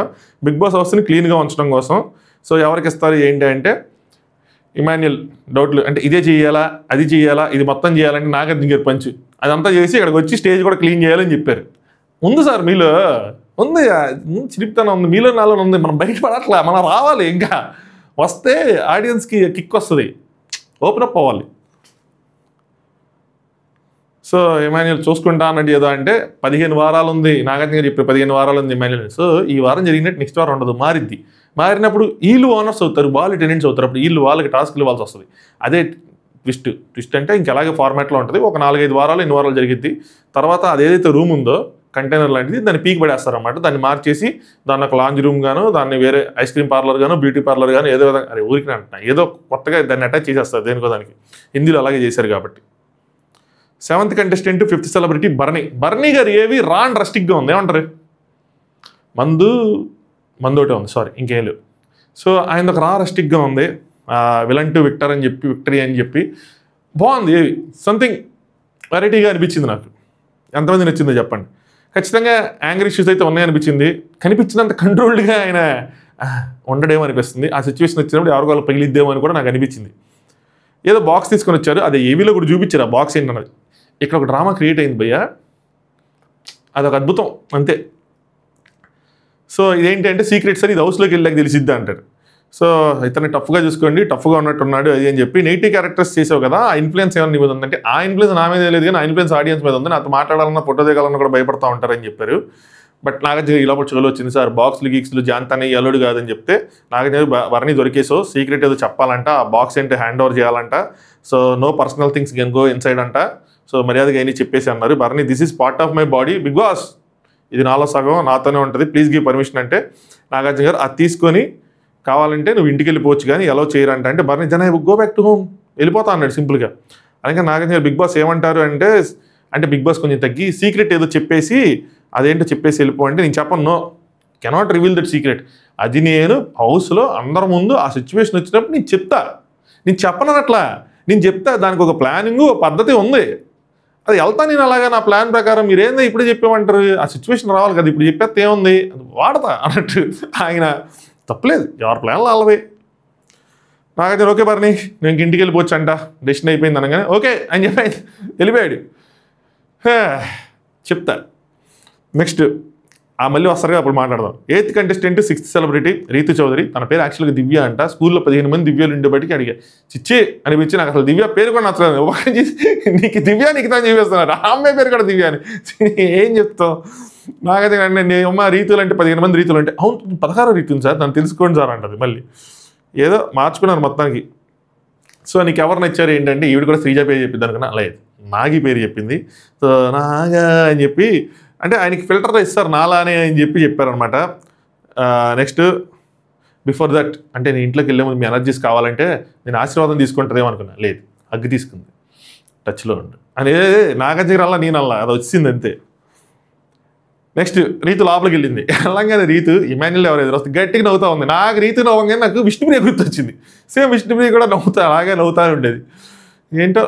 బిగ్ బాస్ హౌస్ని క్లీన్గా ఉంచడం కోసం. సో ఎవరికి ఇస్తారు ఏంటి అంటే ఇమాన్యుయల్ డౌట్లు అంటే ఇదే చేయాలా అది చేయాలా ఇది మొత్తం చేయాలంటే నాగార్జున గారు పంచు అదంతా చేసి ఇక్కడికి వచ్చి స్టేజ్ కూడా క్లీన్ చేయాలని చెప్పారు. ఉంది సార్ మీలో ఉంది చిరిపితనం ఉంది మీలో నాలో ఉంది, మనం బయటపడట్లా, మనం రావాలి, ఇంకా వస్తే ఆడియన్స్కి కిక్ వస్తుంది, ఓపెన్ అప్ అవ్వాలి. సో ఇమాన్యుయల్ చూసుకుంటా అన్నట్టు ఏదో అంటే 15 వారాలు ఉంది నాగార్జున గారు చెప్పారు 15 వారాలు ఉంది ఇమాన్యుయల్. సో ఈ వారం జరిగినట్టు నెక్స్ట్ వారం ఉండదు, మారిద్ది. మారినప్పుడు వీళ్ళు ఓనర్స్ అవుతారు, వాళ్ళు టెనెంట్స్ అవుతారు, అప్పుడు వీళ్ళు వాళ్ళకి టాస్క్లు ఇవ్వాల్సి వస్తుంది. అదే ట్విస్ట్ అంటే ఇంకెలాగే ఫార్మాట్లో ఉంటుంది. ఒక 4-5 వారాలు 8 వారాలు జరిగిద్ది. తర్వాత అదేదైతే రూమ్ ఉందో కంటైనర్ లాంటిది దాన్ని పీక్ పడేస్తారన్నమాట. దాన్ని మార్చేసి దాన్ని ఒక లాంజ్ రూమ్ గాను దాన్ని వేరే ఐస్ క్రీమ్ పార్లర్ గాను బ్యూటీ పార్లర్ గాను ఏదో విధంగా అరే ఊరికి అంటున్నా ఏదో కొత్తగా దాన్ని అటాచ్ చేసేస్తారు దేనికో దానికి. హిందీలో అలాగే చేశారు కాబట్టి. 7th కంటెస్టెంట్ 5th సెలబ్రిటీ బర్నీ గారు ఏవి రాన్ రస్టిక్గా ఉంది ఏమంటారు, మందోటే ఉంది సారీ ఇంకేం లేవు. సో ఆయన ఒక రస్టిక్గా ఉంది విలన్ టు విక్టరీ అని చెప్పి బాగుంది. ఏవి సంథింగ్ వెరైటీగా అనిపించింది నాకు. ఎంతమంది నచ్చిందో చెప్పండి. ఖచ్చితంగా యాంగ్రీ ఇష్యూస్ అయితే ఉన్నాయనిపించింది. కనిపించినంత కంట్రోల్డ్గా ఆయన ఉండడేమో అనిపిస్తుంది. ఆ సిచ్యువేషన్ వచ్చినప్పుడు ఎవరికో వాళ్ళు పగిలిద్దేమో అని కూడా నాకు అనిపించింది. ఏదో బాక్స్ తీసుకొని వచ్చారు, అది ఏవీలో కూడా చూపించారు ఆ బాక్స్ ఏంటన్నది. ఇక్కడ ఒక డ్రామా క్రియేట్ అయింది భయ్య, అదొక అద్భుతం అంతే. సో ఇదేంటి అంటే సీక్రెట్స్ అని ఇది హౌస్లోకి వెళ్ళాక తెలిసిద్దా అంటారు. సో ఇతన్ని టఫ్గా చూసుకోండి, టఫ్గా ఉన్నట్టున్నాడు అది అని చెప్పి నెగిటివ్ క్యారెక్టర్స్ చేసావు కదా, ఆ ఇన్ఫ్లుయెన్స్ ఏమైనా నీ మీద ఉందంటే ఆ ఇన్ఫ్లుయెన్స్ నా మీద లేదు కానీ ఆ ఇన్ఫ్లుయెన్స్ ఆడియన్స్ మీద ఉంది, నాతో మాట్లాడాలన్నా ఫోటో దిగాలన్నా కూడా భయపడతా ఉంటారని చెప్పారు. బట్ నాగార్జున ఈ లోపల చెవులు వచ్చింది సార్ బాక్స్లు గీక్స్లు జాంతానే అల్లుడు కాదని చెప్తే నాగార్జున వరణి దొరికేసో సీక్రెట్ ఏదో చెప్పాలంట, ఆ బాక్స్ ఏంటి హ్యాండ్ ఓవర్ చేయాలంట. So no personal things can go inside అంట. సో మర్యాదగా అయినా చెప్పేసి అన్నారు. Bharani this is part of my body big boss, ఇది నాలో సగం నాతోనే ఉంటుంది, ప్లీజ్ గివ్ పర్మిషన్ అంటే నాగార్జున గారు అది తీసుకొని కావాలంటే నువ్వు ఇంటికి వెళ్ళిపోవచ్చు కానీ ఎలా చేయరంట అంటే భరణి జన గో బ్యాక్ టు హోమ్ వెళ్ళిపోతా అన్నాడు సింపుల్గా. అలాగే నాగార్జున గారు బిగ్ బాస్ ఏమంటారు అంటే బిగ్ బాస్ కొంచెం తగ్గి సీక్రెట్ ఏదో చెప్పేసి అదేంటో చెప్పేసి వెళ్ళిపో అంటే నేను చెప్పను, no cannot reveal that secret. అది నేను హౌస్లో అందరి ముందు ఆ సిచ్యువేషన్ వచ్చినప్పుడు నేను చెప్తా, నేను చెప్పనట్లా నేను చెప్తా, దానికి ఒక ప్లానింగ్ పద్ధతి ఉంది, అది వెళ్తా నేను అలాగా నా ప్లాన్ ప్రకారం. మీరేందో ఇప్పుడు చెప్పేమంటారు, ఆ సిచ్యువేషన్ రావాలి కదా, ఇప్పుడు చెప్పేస్తే ఏముంది వాడతా అన్నట్టు ఆయన తప్పలేదు, ఎవరి ప్లాన్లు వాళ్ళవే. నాకైతే ఓకే భరణి నేను ఇంటికి వెళ్ళిపోవచ్చు అంట డెసిషన్ అయిపోయింది అనగానే ఓకే అని చెప్పి వెళ్ళిపోయాడు. చెప్తా నెక్స్ట్ మళ్ళీ వస్తారుగా అప్పుడు మాట్లాడదాం. 8th contestant 6th celebrity Ritu Chowdary, తన పేరు యాక్చువల్గా దివ్య అంట. స్కూల్లో 15 మంది దివ్యలు ఉండేబట్టికి అడిగా చిచ్చి అనిపించి నాకు అసలు దివ్య పేరు కూడా నచ్చలేదు. నీకు దివ్య నీకు తాను చూపిస్తున్నారు, ఆ అమ్మాయి పేరు కూడా దివ్య అని ఏం చెప్తావు. నాకైతే నేను అమ్మ రీతులు అంటే 15 మంది రీతులు అంటే అవును 16 రీతులు సార్ నన్ను తెలుసుకోండి సార్ అంటది. మళ్ళీ ఏదో మార్చుకున్నారు మొత్తానికి. సో నీకు ఎవరు నచ్చారు ఏంటంటే ఈవిడ కూడా శ్రీజ పేరు చెప్పింది అనుకున్నా, లేదు నాగి పేరు చెప్పింది. సో నాగా అని చెప్పి అంటే ఆయనకి ఫిల్టర్ ఇస్తారు నాలానే అని చెప్పారనమాట. నెక్స్ట్ బిఫోర్ దట్ అంటే నేను ఇంట్లోకి వెళ్ళే ముందు మీ ఎనర్జీస్ కావాలంటే నేను ఆశీర్వాదం తీసుకుంటుందేమో అనుకున్నా, లేదు అగ్గి తీసుకుంది టచ్లో ఉండు అనేది నాగార్జున నేను అలా అది వచ్చింది అంతే. నెక్స్ట్ రీతు లోపలికి వెళ్ళింది, అలాగే రీతు ఇమాన్యుయల్ ఎవరు ఎదురు వస్తుంది గట్టిగా నవ్వుతా ఉంది. నాకు రీతు నవ్వగానే నాకు విష్ణుప్రియ గుర్తొచ్చింది. సేమ్ విష్ణుప్రియ కూడా అలాగే నవ్వుతూ ఉండేది. ఏంటో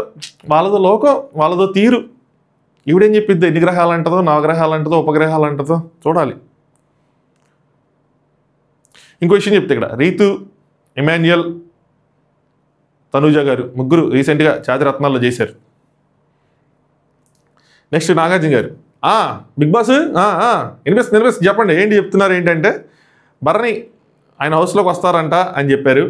వాళ్ళదో లోకం వాళ్ళదో తీరు. ఈవిడేం చెప్పిద్ది ఎన్ని గ్రహాలు అంటదో నవగ్రహాలు అంటదో ఉపగ్రహాలు అంటదో చూడాలి. ఇంకో విషయం చెప్తే ఇక్కడ రీతు ఇమాన్యుయల్ తనూజ గారు ముగ్గురు రీసెంట్గా జాతిరత్నాల్లో చేశారు. నెక్స్ట్ నాగార్జున గారు బిగ్ బాస్ వినిపిస్తుంది చెప్పండి ఏంటి చెప్తున్నారు ఏంటంటే భరణి ఆయన హౌస్లోకి వస్తారంట అని చెప్పారు.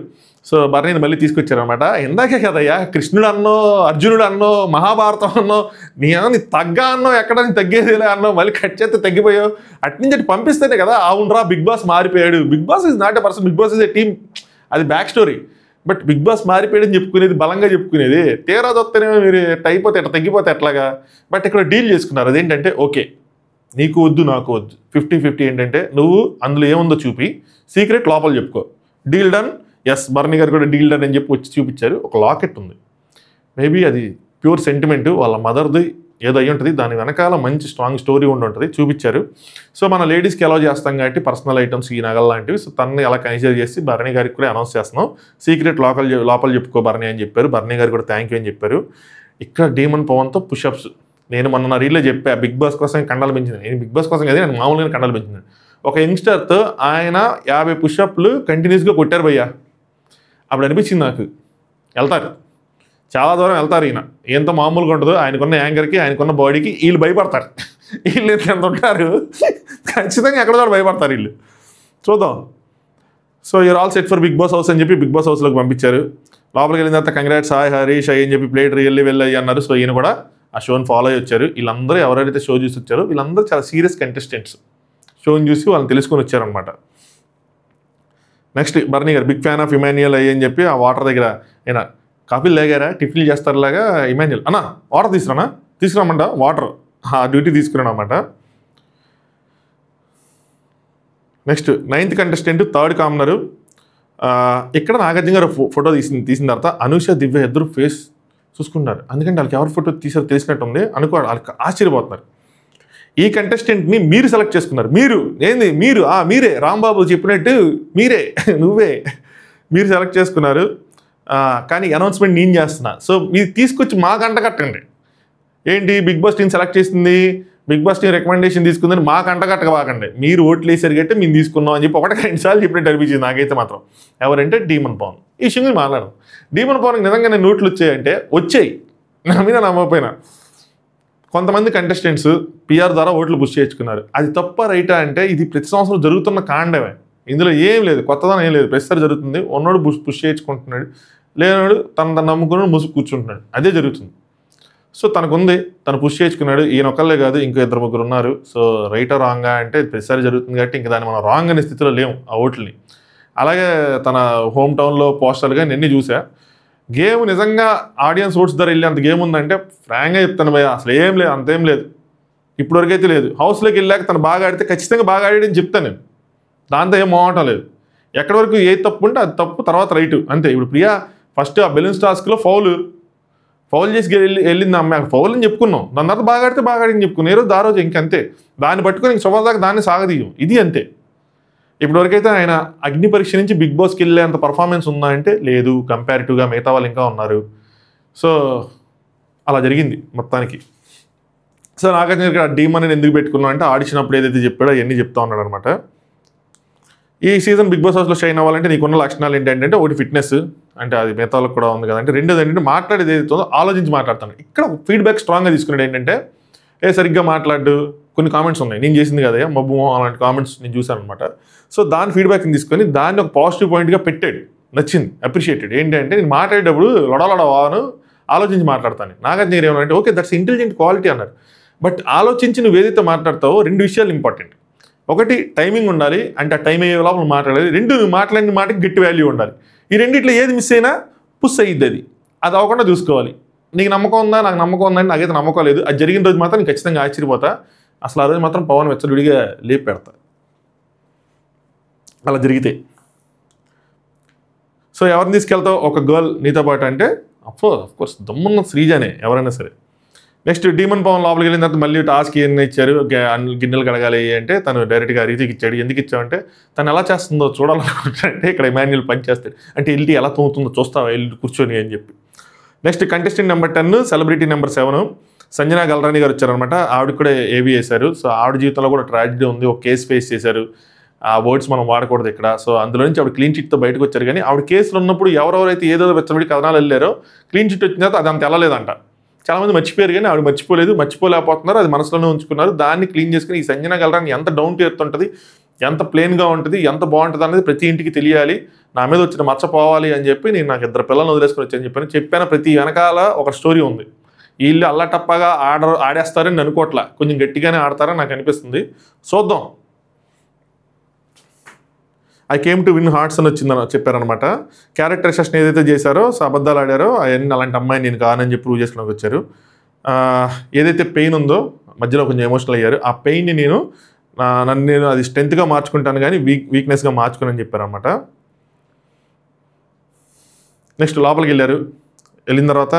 సో భరణిని మళ్ళీ తీసుకొచ్చారనమాట. ఇందాకే కదయ్యా కృష్ణుడు అన్నో అర్జునుడు అన్నో మహాభారతం అన్నో నీ తగ్గా అన్నో ఎక్కడ నీ తగ్గేదిలే అన్నో మళ్ళీ కట్ చేస్తే తగ్గిపోయావు అట్నుంచి అటు పంపిస్తేనే కదా అవునరా బిగ్ బాస్ మారిపోయాడు. Big boss is not a person, big boss is a team, అది back story. But big boss మారిపోయాడని చెప్పుకునేది బలంగా చెప్పుకునేది, తీరా దొత్తనే మీరు అయిపోతే ఎట్లా తగ్గిపోతే ఎట్లాగా. బట్ ఇక్కడ డీల్ చేసుకున్నారు అదేంటంటే ఓకే నీకు వద్దు నాకు వద్దు 50-50 ఏంటంటే నువ్వు అందులో ఏముందో చూపి సీక్రెట్ లోపల చెప్పుకో, deal done. Yes Bharani garu కూడా డీల్ డన్ అని చెప్పి వచ్చి చూపించారు. ఒక లాకెట్ ఉంది, మేబీ అది ప్యూర్ సెంటిమెంట్ వాళ్ళ మదర్ది ఏదో అయ్యి ఉంటుంది, దాని వెనకాల మంచి స్ట్రాంగ్ స్టోరీ ఉండి ఉంటుంది, చూపించారు. సో మన లేడీస్కి ఎలా చేస్తాం కాబట్టి పర్సనల్ ఐటమ్స్ ఈ నగలు లాంటివి, సో తనని ఎలా కన్సిడర్ చేసి భరణి గారికి కూడా అనౌన్స్ చేస్తున్నాం. సీక్రెట్ లోపల చెప్పుకో భరణి అని చెప్పారు. భరణి గారు కూడా థ్యాంక్ యూ అని చెప్పారు. ఇక్కడ డీమన్ పవన్తో పుషప్స్. నేను మొన్న నా రీల్లో చెప్పా, బిగ్ బాస్ కోసం కండలు పెంచింది. నేను బిగ్ బాస్ కోసం కదా, నేను మామూలుగా కండలు పెంచింది. ఒక యంగ్స్టర్తో ఆయన 50 పుషప్లు కంటిన్యూస్గా కొట్టారు భయ్యా. అప్పుడు అనిపించింది నాకు, వెళ్తారు, చాలా దూరం వెళ్తారు. ఈయన ఎంత మామూలుగా ఉంటుందో, ఆయనకున్న యాంకర్కి, ఆయనకున్న బాడీకి వీళ్ళు భయపడతారు. వీళ్ళు ఎంత ఉంటారు, ఖచ్చితంగా ఎక్కడ కూడా భయపడతారు వీళ్ళు. చూద్దాం. So you're all set for big boss house అని చెప్పి బిగ్ బాస్ హౌస్లోకి పంపించారు. లోపలికి వెళ్ళిన తర్వాత కంగ్రాట్స్ హాయ్ హరీష్ అని చెప్పి ప్లేట్ వెళ్ళి అన్నారు. సో ఈయన కూడా ఆ షోని ఫాలో అయ్యి వచ్చారు. వీళ్ళందరూ ఎవరైతే షో చూసి వచ్చారో వీళ్ళందరూ చాలా సీరియస్ కంటెస్టెంట్స్. షోని చూసి వాళ్ళని తెలుసుకొని వచ్చారనమాట. Next Bharani garu big fan of Emmanuel అని చెప్పి ఆ వాటర్ దగ్గర ఆయన కాఫీలు లేగారా, టిఫిన్లు చేస్తారులాగా ఇమాన్యుయల్ అన్న వాటర్ తీసుకురామంట వాటర్ ఆ డ్యూటీ తీసుకురాను అనమాట. Next 9th contestant third commoner. ఇక్కడ నాగార్జున గారు ఫోటో తీసిన తర్వాత అనూష దివ్య ఇద్దరు ఫేస్ చూసుకుంటున్నారు. అందుకంటే వాళ్ళకి ఎవరు ఫోటో తీసారో తెలిసినట్టు ఉంది అనుకో, వాళ్ళకి ఆశ్చర్యపోతున్నారు. ఈ కంటెస్టెంట్ని మీరు సెలెక్ట్ చేసుకున్నారు. మీరే రాంబాబు చెప్పినట్టు నువ్వే మీరు సెలెక్ట్ చేసుకున్నారు. కానీ అనౌన్స్మెంట్ నేను చేస్తున్నా. సో మీరు తీసుకొచ్చి మా గంట కట్టండి. ఏంటి బిగ్ బాస్ టీం సెలెక్ట్ చేసింది, బిగ్ బాస్ టీం రికమెండేషన్ తీసుకుందని మా గంట కట్టకవాకండి. మీరు ఓట్లు వేసారు గట్టి మేము తీసుకున్నాం అని చెప్పి 1-2 సార్లు చెప్పినట్టు అనిపించింది నాకైతే మాత్రం. ఎవరంటే డీమన్ పవన్. ఈ విషయం గురించి మాట్లాడడం. డీమన్ పవన్కి నిజంగా నేను నోట్లు వచ్చాయి నా మీద నమ్మకపోయినా. కొంతమంది కంటెస్టెంట్స్ పిఆర్ ద్వారా ఓట్లు పుష్ చేసుకున్నారు. అది తప్ప రైటా అంటే ఇది ప్రతి సంవత్సరం జరుగుతున్న కాండమే. ఇందులో ఏం లేదు, కొత్తదనం ఏం లేదు. ప్రతిసారి జరుగుతుంది. ఉన్నోడు పుష్ చేసుకుంటున్నాడు, లేనివాడు తన నమ్ముకున్నాడు ముసుగు కూర్చుంటున్నాడు. అదే జరుగుతుంది. సో తనకుంది, తను పుష్ చేసుకున్నాడు. ఈయన ఒక్కళ్ళే కాదు, ఇంకో 2-3 ఉన్నారు. సో రైటా రాంగా అంటే ప్రతిసారి జరుగుతుంది కాబట్టి ఇంకా దాన్ని మనం రాంగ్ అనే స్థితిలో లేము ఆ ఓట్లని. అలాగే తన హోమ్ టౌన్లో పోస్టర్లుగా నిన్ను చూసా. గేమ్ నిజంగా ఆడియన్స్ ఓట్స్ ధర వెళ్ళి అంత గేమ్ ఉందంటే ఫ్రాంక్గా చెప్తాను భయ్య, అసలు ఏం లేదు, అంతేం లేదు. ఇప్పటివరకు అయితే లేదు. హౌస్లోకి వెళ్ళాక తను బాగా ఆడితే ఖచ్చితంగా బాగా ఆడాడని చెప్తాను నేను. దాంతో ఏం మోహటం లేదు. ఎక్కడి వరకు ఏ తప్పు ఉంటే అది తప్పు, తర్వాత రైటు అంతే. ఇప్పుడు ప్రియా ఫస్ట్ ఆ బెలూన్స్ టాస్క్లో ఫౌల్ చేసి వెళ్ళింది అమ్మాయి, ఫౌల్ అని చెప్పుకున్నాం. దాని తర్వాత బాగా ఆడితే బాగా ఆడిని చెప్పుకున్నాం. ఏ రోజు ఆ రోజు ఇంకంతే. దాన్ని పట్టుకొని ఇంక సుమారు దాకా దాన్ని సాగదీయం. ఇది అంతే. ఇప్పటివరకైతే ఆయన అగ్ని పరీక్ష నుంచి బిగ్ బాస్కి వెళ్ళే అంత పర్ఫార్మెన్స్ ఉందా అంటే లేదు. కంపారిటివ్గా మిగతా వాళ్ళు ఇంకా ఉన్నారు. సో అలా జరిగింది మొత్తానికి. సో నాగార్జున గారు డీమన్ అని ఎందుకు పెట్టుకున్నాం అంటే ఆడిషన్ అప్పుడు ఏదైతే చెప్పాడో అవన్నీ చెప్తా ఉన్నాడు అనమాట. ఈ సీజన్ బిగ్ బాస్ హౌస్లో షైన్ అవ్వాలంటే నీకున్న లక్షణాలు ఏంటంటే ఒకటి ఫిట్నెస్, అంటే అది మిగతా వాళ్ళకి కూడా ఉంది కదంటే. రెండోది ఏంటంటే మాట్లాడేది ఏదైతే ఆలోచించి మాట్లాడతాను. ఇక్కడ ఫీడ్బ్యాక్ స్ట్రాంగ్గా తీసుకున్నాడు. ఏంటంటే సరిగ్గా మాట్లాడు, కొన్ని కామెంట్స్ ఉన్నాయి నేను చేసింది కదా మబ్బు అలాంటి కామెంట్స్ నేను చూశాను అనమాట. సో దాని ఫీడ్బ్యాక్ని తీసుకొని దాన్ని ఒక పాజిటివ్ పాయింట్గా పెట్టాడు. నచ్చింది, అప్రిషియేటెడ్. ఏంటంటే నేను మాట్లాడేటప్పుడు లొడవాను ఆలోచించి మాట్లాడతాను. నాగార్జున గారు ఏమంటే ఓకే దట్స్ ఇంటెలిజెంట్ క్వాలిటీ అన్నారు. బట్ ఆలోచించి నువ్వు ఏదైతే మాట్లాడతావో 2 విషయాలు ఇంపార్టెంట్. ఒకటి టైమింగ్ ఉండాలి, అంటే ఆ టైం అయ్యే లోపల మాట్లాడాలి. 2 నువ్వు మాట్లాడిన మాటకి గట్టి వాల్యూ ఉండాలి. ఈ రెండిట్లో ఏది మిస్ అయినా పుష్ అయ్యిద్ది. అది అవ్వకుండా చూసుకోవాలి. నీకు నమ్మకం ఉందా, నాకు నమ్మకం ఉందని. నాకైతే నమ్మకం లేదు. అది జరిగిన రోజు మాత్రం నేను ఖచ్చితంగా ఆశ్చర్యపోతా. అసలు ఆ రోజు మాత్రం పవన్ వెచ్చలుడిగా లేపి పెడతా అలా జరిగితే. సో ఎవరిని తీసుకెళ్తావు ఒక గర్ల్ నీతో పాటు అంటే అఫ్కోర్స్ దమ్మున్న శ్రీజానే ఎవరైనా సరే. నెక్స్ట్ డీమన్ పవన్ లోపలికి వెళ్ళిన తర్వాత మళ్ళీ టాస్క్ ఏమైనా ఇచ్చారు, గిన్నెలు కడగాలి అంటే తను డైరెక్ట్గా రీతికి ఇచ్చాడు. ఎందుకు ఇచ్చామంటే తను ఎలా చేస్తుందో చూడాలనుకుంటే ఇక్కడ ఇమాన్యుయల్ పని చేస్తాడు. అంటే వెళ్ళి ఎలా తోముతుందో చూస్తావా వెళ్ళి కూర్చొని అని చెప్పి. Next contestant number 10 celebrity number 7 Sanjana Galrani గారు వచ్చారనమాట. ఆవిడకి కూడా ఏవి వేశారు. సో ఆవిడ జీవితంలో కూడా ట్రాజడీ ఉంది. ఒక కేసు ఫేస్ చేశారు. ఆ వర్డ్స్ మనం వాడకూడదు ఇక్కడ. సో అందులో నుంచి ఆవిడ క్లీన్ చిట్తో బయటకు వచ్చారు. కానీ ఆవిడ కేసులో ఉన్నప్పుడు ఎవరెవరైతే ఏదో వెచ్చబడి కథనాలు వెళ్ళారో క్లీన్ చిట్ వచ్చిన తర్వాత అది అంత వెళ్ళలేదంట. చాలామంది మర్చిపోయారు కానీ ఆవిడ మర్చిపోలేకపోతున్నారు. అది మనసులోనే ఉంచుకున్నారు. దాన్ని క్లీన్ చేసుకుని ఈ సంజనా గల్రాని ఎంత డౌన్ టు ఎర్త్ ఉంటుంది, ఎంత ప్లెయిన్గా ఉంటుంది, ఎంత బాగుంటుంది అనేది ప్రతి ఇంటికి తెలియాలి. నా మీద వచ్చిన మచ్చపోవాలి అని చెప్పి నేను నాకు 2 పిల్లలను వదిలేసుకొని వచ్చాను చెప్పాను. ప్రతి వెనకాల ఒక స్టోరీ ఉంది. వీళ్ళు అల్లటప్పగా ఆడేస్తారని అనుకోవట్లా, కొంచెం గట్టిగానే ఆడతారని నాకు అనిపిస్తుంది. చూద్దాం. I came to win hearts అని వచ్చిందని చెప్పారనమాట. క్యారెక్టర్ సెషన్ ఏదైతే చేశారో, సో అబద్ధాలు ఆడారో అవన్నీ అలాంటి అమ్మాయిని నేను కానని చెప్పి ప్రూవ్ చేసుకోవడానికి వచ్చారు. ఏదైతే పెయిన్ ఉందో మధ్యలో కొంచెం ఎమోషనల్ అయ్యారు. ఆ పెయిన్ని నన్ను నేను అది స్ట్రెంత్గా మార్చుకుంటాను కానీ వీక్నెస్గా మార్చుకుని చెప్పారనమాట. నెక్స్ట్ లోపలికి వెళ్ళారు. వెళ్ళిన తర్వాత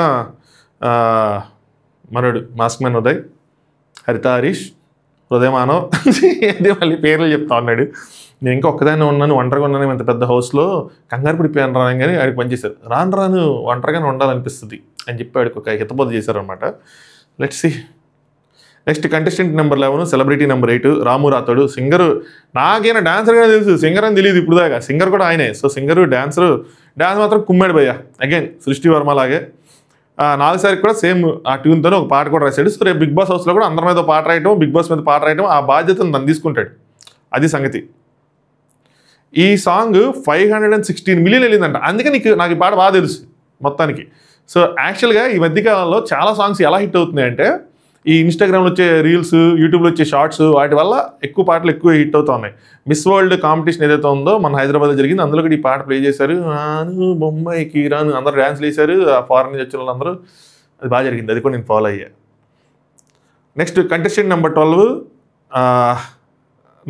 మనోడు మాస్క్ మ్యాన్ ఉదయ్, హరిత హరీష్, హృదయ మానవ్ అదే మళ్ళీ పేర్లు చెప్తా ఉన్నాడు. నేను ఇంకా ఒక్కదాన్ని ఉన్నాను, ఒంటరిగా ఉన్నాను ఇంత పెద్ద హౌస్లో, కంగారు పడిపోయాను రాను కానీ ఆడికి పనిచేశారు. రాను ఒంటరిగానే ఉండాలనిపిస్తుంది అని చెప్పి ఆడికి ఒక హితబోధ చేశారనమాట. Let's see. Next contestant number 11, celebrity number 8 Ramu Rathod. Singer నాకైనా డాన్సర్గా తెలుసు, సింగర్ అని తెలియదు ఇప్పుడు దాకా. సింగర్ కూడా ఆయనే. సో సింగరు డాన్స్ మాత్రం కుమ్మాడు భయ్య. అగైన్ సృష్టి వర్మ లాగే 4 సార్లు కూడా సేమ్ ఆ ట్యూన్తోనే ఒక పాట కూడా రాశాడు. సో రేపు బిగ్ బాస్ హౌస్లో కూడా అందరి మీద పాట రాయటం, బిగ్ బాస్ మీద పాట రాయటం, ఆ బాధ్యతను తను తీసుకుంటాడు. అది సంగతి. ఈ సాంగ్ 516 మిలియన్ వెళ్ళిందంట. అందుకే నాకు ఈ పాట బాగా తెలుసు మొత్తానికి. సో యాక్చువల్గా ఈ మధ్యకాలంలో చాలా సాంగ్స్ ఎలా హిట్ అవుతున్నాయి అంటే, ఈ ఇన్స్టాగ్రామ్లో వచ్చే రీల్స్, యూట్యూబ్లో వచ్చే షార్ట్స్, వాటి వల్ల ఎక్కువ పాటలు ఎక్కువ హిట్ అవుతా ఉన్నాయి. మిస్ వరల్డ్ కాంపిటీషన్ ఏదైతే ఉందో మన హైదరాబాద్లో జరిగింది, అందులో కూడా ఈ పాట ప్లే చేశారు. నాను బొమ్మాయికి రాను అందరూ డ్యాన్స్లు వేశారు, ఆ ఫారెన్ నుంచి వచ్చిన వాళ్ళందరూ. అది బాగా జరిగింది, అది కూడా నేను ఫాలో అయ్యా. నెక్స్ట్ కంటెస్టెంట్ నెంబర్ 12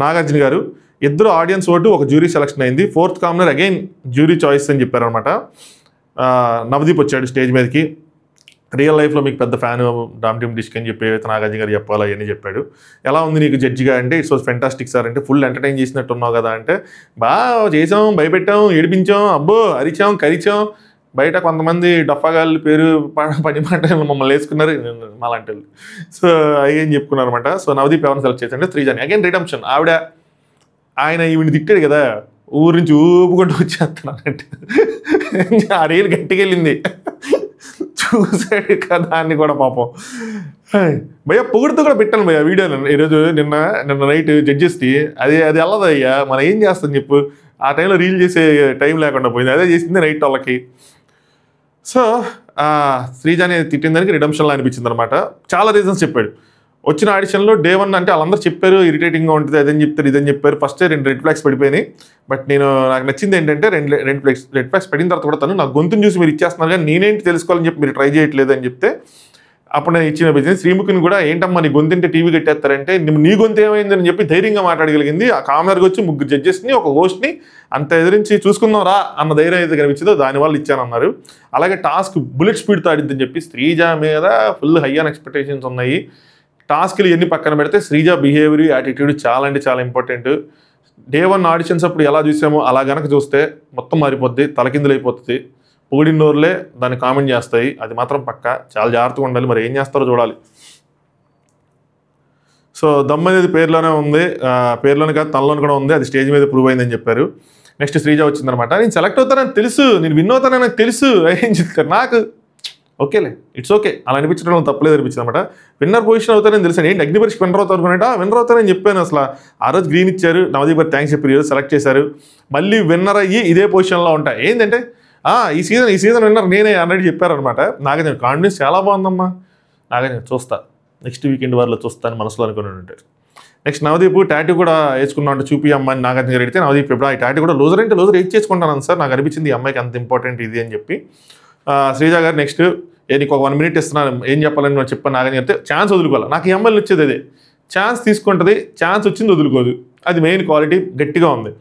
నాగార్జున గారు. ఇద్దరు ఆడియన్స్ ఓటు, ఒక జ్యూరీ సెలక్షన్ అయింది. 4th commoner again jury choice అని చెప్పారనమాట. నవదీప్ వచ్చాడు స్టేజ్ మీదకి. రియల్ లైఫ్లో మీకు పెద్ద ఫ్యాన్ డామ్ టీమ్ డిస్క్ అని చెప్పి నాగార్జున గారు చెప్పాలి అవన్నీ చెప్పాడు. ఎలా ఉంది నీకు జడ్జిగా అంటే, ఇట్స్ వాజ్ ఫెంటాస్టిక్ సార్ అంటే, ఫుల్ ఎంటర్టైన్ చేసినట్టు ఉన్నావు కదా అంటే, బాగా చేసాం, భయపెట్టాం, ఏడిపించాం, అబ్బో అరిచాం, కరిచాం, బయట కొంతమంది డఫాగాళ్ళు పేరు పని మాట మమ్మల్ని వేసుకున్నారు మాలాంటి వాళ్ళు. సో ఏం చెప్పుకున్నారు అనమాట. సో నవదీప్ ఎవరిని సెలెక్ట్ చేశారంటే శ్రీజాని. Again redemption. ఆయన ఈవిని తిట్టాడు కదా, ఊరి నుంచి ఊపుకుంటూ వచ్చేస్తున్నానంటే ఆ రీల్ గట్టిగా వెళ్ళింది. చూసాడు కదా అని కూడా పాపం. భయ్య పొగుడుతూ కూడా పెట్టాను భయ్య వీడియోలో. ఈరోజు నిన్న నైట్ జడ్జెస్కి అది వెళ్ళదు అయ్యా, మనం ఏం చేస్తాం చెప్పు. ఆ టైంలో రీల్ చేసే టైం లేకుండా పోయింది, అదే చేసింది నైట్ వాళ్ళకి. సో శ్రీజాని తిట్టిన దానికి రిడమ్షన్లో అనిపించింది అనమాట. చాలా రీజన్స్ చెప్పాడు. వచ్చిన ఆడిషన్లో డే 1 అంటే వాళ్ళందరూ చెప్పారు ఇరిటేటింగ్గా ఉంటుంది, అదని చెప్తారు ఇదని చెప్పారు. ఫస్టే 2 రెడ్ ఫ్లాగ్స్ పడిపోయినాయి. బట్ నాకు నచ్చింది ఏంటంటే రెడ్ ఫ్లాగ్స్ పడిన తర్వాత కూడా తను నా గొంతుని చూసి మీరు ఇచ్చేస్తున్నారు కానీ నేనేంటి తెలుసుకోవాలని చెప్పి మీరు ట్రై చేయట్లేదు అని చెప్తే అప్పుడు నేను ఇచ్చిన బిజినెస్. శ్రీముఖిని కూడా ఏంటమ్మా నీ గొంతుంటే టీవీ కట్టేస్తారంటే, నీ గొంతు ఏమైందని చెప్పి ధైర్యంగా మాట్లాడగలిగింది. ఆ కామనర్గా వచ్చి 3 జడ్జెస్ని ఒక హోస్ట్ని అంత ఎదిరించి చూసుకుందాం రా అన్న ధైర్యం అయితే కనిపించిందో దానివల్ల ఇచ్చానన్నారు. అలాగే టాస్క్ బుల్లెట్ స్పీడ్తో ఆడిద్దని చెప్పి శ్రీజ మీద ఫుల్ హై ఆన్ ఎక్స్పెక్టేషన్స్ ఉన్నాయి. టాస్క్లు ఎన్ని పక్కన పెడితే శ్రీజ బిహేవియర్, యాటిట్యూడ్ చాలా అంటే చాలా ఇంపార్టెంట్. డే 1 ఆడిషన్స్ అప్పుడు ఎలా చూసామో అలా కనుక చూస్తే మొత్తం మారిపోద్ది, తలకిందులైపోతుంది. పొగిడినోర్లే దాన్ని కామెంట్ చేస్తాయి, అది మాత్రం పక్కా. చాలా జాగ్రత్తగా ఉండాలి. మరి ఏం చేస్తారో చూడాలి. సో దమ్ అనేది పేరులోనే ఉంది, పేరులోనే కాదు తనలోనే కూడా ఉంది. అది స్టేజ్ మీద ప్రూవ్ అయిందని చెప్పారు. నెక్స్ట్ శ్రీజ వచ్చిందనమాట. నేను సెలెక్ట్ అవుతానని తెలుసు, నేను విన్ అవుతానని నాకు తెలుసు, ఏం చెప్తారు నాకు ఓకేలే, ఇట్స్ ఓకే అలా అనిపించడం తప్పలేదు అనిపించింది అనమాట. విన్నర్ పొజిషన్ అవుతానని తెలుసు. ఏంటి అగ్ని పరీక్ష విన్నర్ అవుతారు అనుకున్నట్టు విన్నర్ అవుతానని చెప్పాను. అసలు ఆ రోజు గ్రీన్ ఇచ్చారు, నవదీప్ గారు థ్యాంక్స్ చెప్పి ఈరోజు సెలెక్ట్ చేశారు. మళ్ళీ విన్నర్ అయ్యి ఇదే పొజిషన్లో ఉంటాయి. ఏంటంటే ఈ సీజన్ విన్నర్ నేనే అన్నట్టు చెప్పారనమాట. నాగార్జున కాన్ఫిడెన్స్ చాలా బాగుందమ్మా, నాగార్జున చూస్తా నెక్స్ట్ వీకెండ్ వారిలో చూస్తాను మనసులో అనుకుని ఉంటారు. నెక్స్ట్ నవదీప్ టాటూ కూడా వేసుకున్నా అంటే చూపి అమ్మాయిని నాగార్జున గారు అడిగితే నవదీప్ ఎప్పుడు ఈ టాటూ కూడా లూజర్ అంటే లూజర్ వేసుకుంటాను సార్, నాకు అనిపించింది ఈ అమ్మాయికి అంత ఇంపార్టెంట్ ఇది అని చెప్పి. శ్రీజ గారు నెక్స్ట్ నీకు ఒక 1 minute ఇస్తున్నాను ఏం చెప్పాలని నువ్వు చెప్పాను నాగార్జున చెప్తే ఛాన్స్ వదులుకోవాలి. నాకు ఈ అమ్మాయిలు వచ్చేది అదే, ఛాన్స్ తీసుకుంటుంది, ఛాన్స్ వచ్చింది వదులుకోదు. అది మెయిన్ క్వాలిటీ, గట్టిగా ఉంది.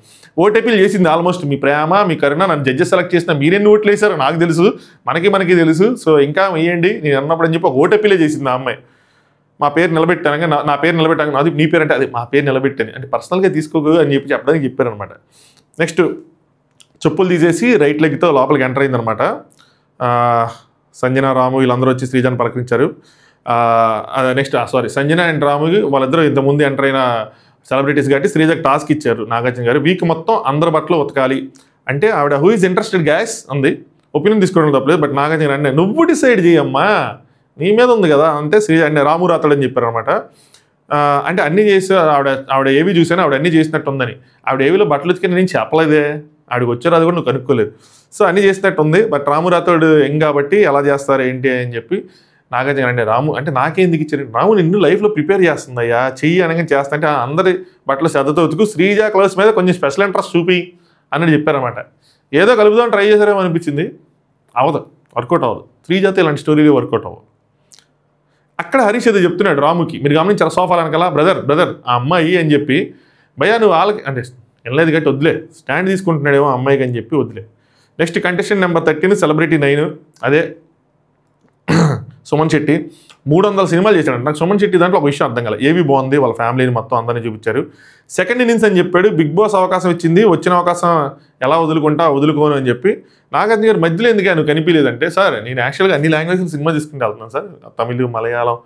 ఓటీపీలు చేసింది ఆల్మోస్ట్. మీ ప్రేమ మీ కరుణ నన్ను జడ్జెస్ సెలెక్ట్ చేసిన మీరెన్ని ఓట్లు వేసారో నాకు తెలుసు, మనకి తెలుసు. సో ఇంకా వేయండి నేను అన్నప్పుడు అని చెప్పి ఒక ఓటీపీలే చేసింది ఆ అమ్మాయి. మా పేరు నిలబెట్టాను, నా పేరు నిలబెట్టాను, అది నీ పేరు అంటే అది మా పేరు నిలబెట్టాను అంటే పర్సనల్గా తీసుకోకు అని చెప్పి చెప్పడానికి చెప్పారనమాట. నెక్స్ట్ చెప్పులు తీసేసి రైట్ లెగ్తో లోపలికి ఎంటర్ అయిందనమాట. సంజన రాము వీళ్ళందరూ వచ్చి శ్రీజాని పలకరించారు. నెక్స్ట్ సంజన అండ్ రాముకి వాళ్ళిద్దరూ ఇంతకుముందు ఎంటర్ అయిన సెలబ్రిటీస్ కాబట్టి శ్రీజాకి టాస్క్ ఇచ్చారు నాగార్జున గారు. వీక్ మొత్తం అందరి బట్టలు ఉతకాలి అంటే ఆవిడ హూ ఈజ్ ఇంట్రెస్టెడ్ గ్యాస్ అంది. ఒపీనియన్ తీసుకోవడం తప్పలేదు. బట్ నాగార్జున అంటే నువ్వు డిసైడ్ చేయమ్మా, నీ మీద ఉంది కదా అంటే అంటే రాము రాతాడని చెప్పారు అనమాట. అంటే అన్నీ చేసి ఆవిడ ఏవి చూసాను ఆవిడ అన్నీ చేసినట్టు ఉందని. ఆవిడ ఏవిలో బట్టలు ఉతికి నేను చెప్పలేదే, ఆవిడకి వచ్చారు అది కూడా నువ్వు కనుక్కోలేదు. సో అన్నీ చేసినట్టు ఉంది. బట్ రాము రాతోడు యంగ్ కాబట్టి ఎలా చేస్తారు ఏంటి అని చెప్పి నాగార్జున అంటే రాము అంటే నాకేందుకు ఇచ్చారు, రాము నిన్ను లైఫ్లో ప్రిపేర్ చేస్తుందయ్యా, చెయ్యి అనగా చేస్తా అంటే అందరి బట్టలు శ్రద్ధతో ఉతుకు, శ్రీజ క్లౌస్ మీద కొంచెం స్పెషల్ ఇంట్రెస్ట్ చూపి అన్నట్టు చెప్పారనమాట. ఏదో కలుపుదాం ట్రై చేశారేమో అనిపించింది, అవదు, వర్కౌట్ అవ్వదు. శ్రీజతో ఇలాంటి స్టోరీలు వర్కౌట్ అవ్వదు. అక్కడ హరీష్ ఏదో చెప్తున్నాడు రాముకి, మీరు గమనించారు సోఫాలు అనకలా బ్రదర్ ఆ అమ్మాయి అని చెప్పి, భయ్యా నువ్వు వాళ్ళకి అంటే వెళ్ళలేదు గట్టి వద్దులే, స్టాండ్ తీసుకుంటున్నాడేమో అమ్మాయికి అని చెప్పి వద్దులే. నెక్స్ట్ కంటెస్టెంట్ నెంబర్ 13 సెలబ్రిటీ 9 అదే సుమన్ శెట్టి 300 సినిమాలు చేశాడు. నాకు సుమన్ శెట్టి దాంట్లో ఒక విషయం అర్థం కాలేదు. ఏవి బాగుంది, వాళ్ళ ఫ్యామిలీని మొత్తం అందరినీ చూపించారు. సెకండ్ ఇన్నింగ్స్ అని చెప్పాడు. బిగ్ బాస్ అవకాశం ఇచ్చింది, వచ్చిన అవకాశం ఎలా వదులుకోను అని చెప్పి నాగార్జున గారు మధ్యలో ఎందుకు నువ్వు కనిపించలేదంటే, సార్ నేను యాక్చువల్గా అన్ని లాంగ్వేజ్లో సినిమా తీసుకుంటూ వెళ్తున్నాను సార్, తమిళ్, మలయాళం,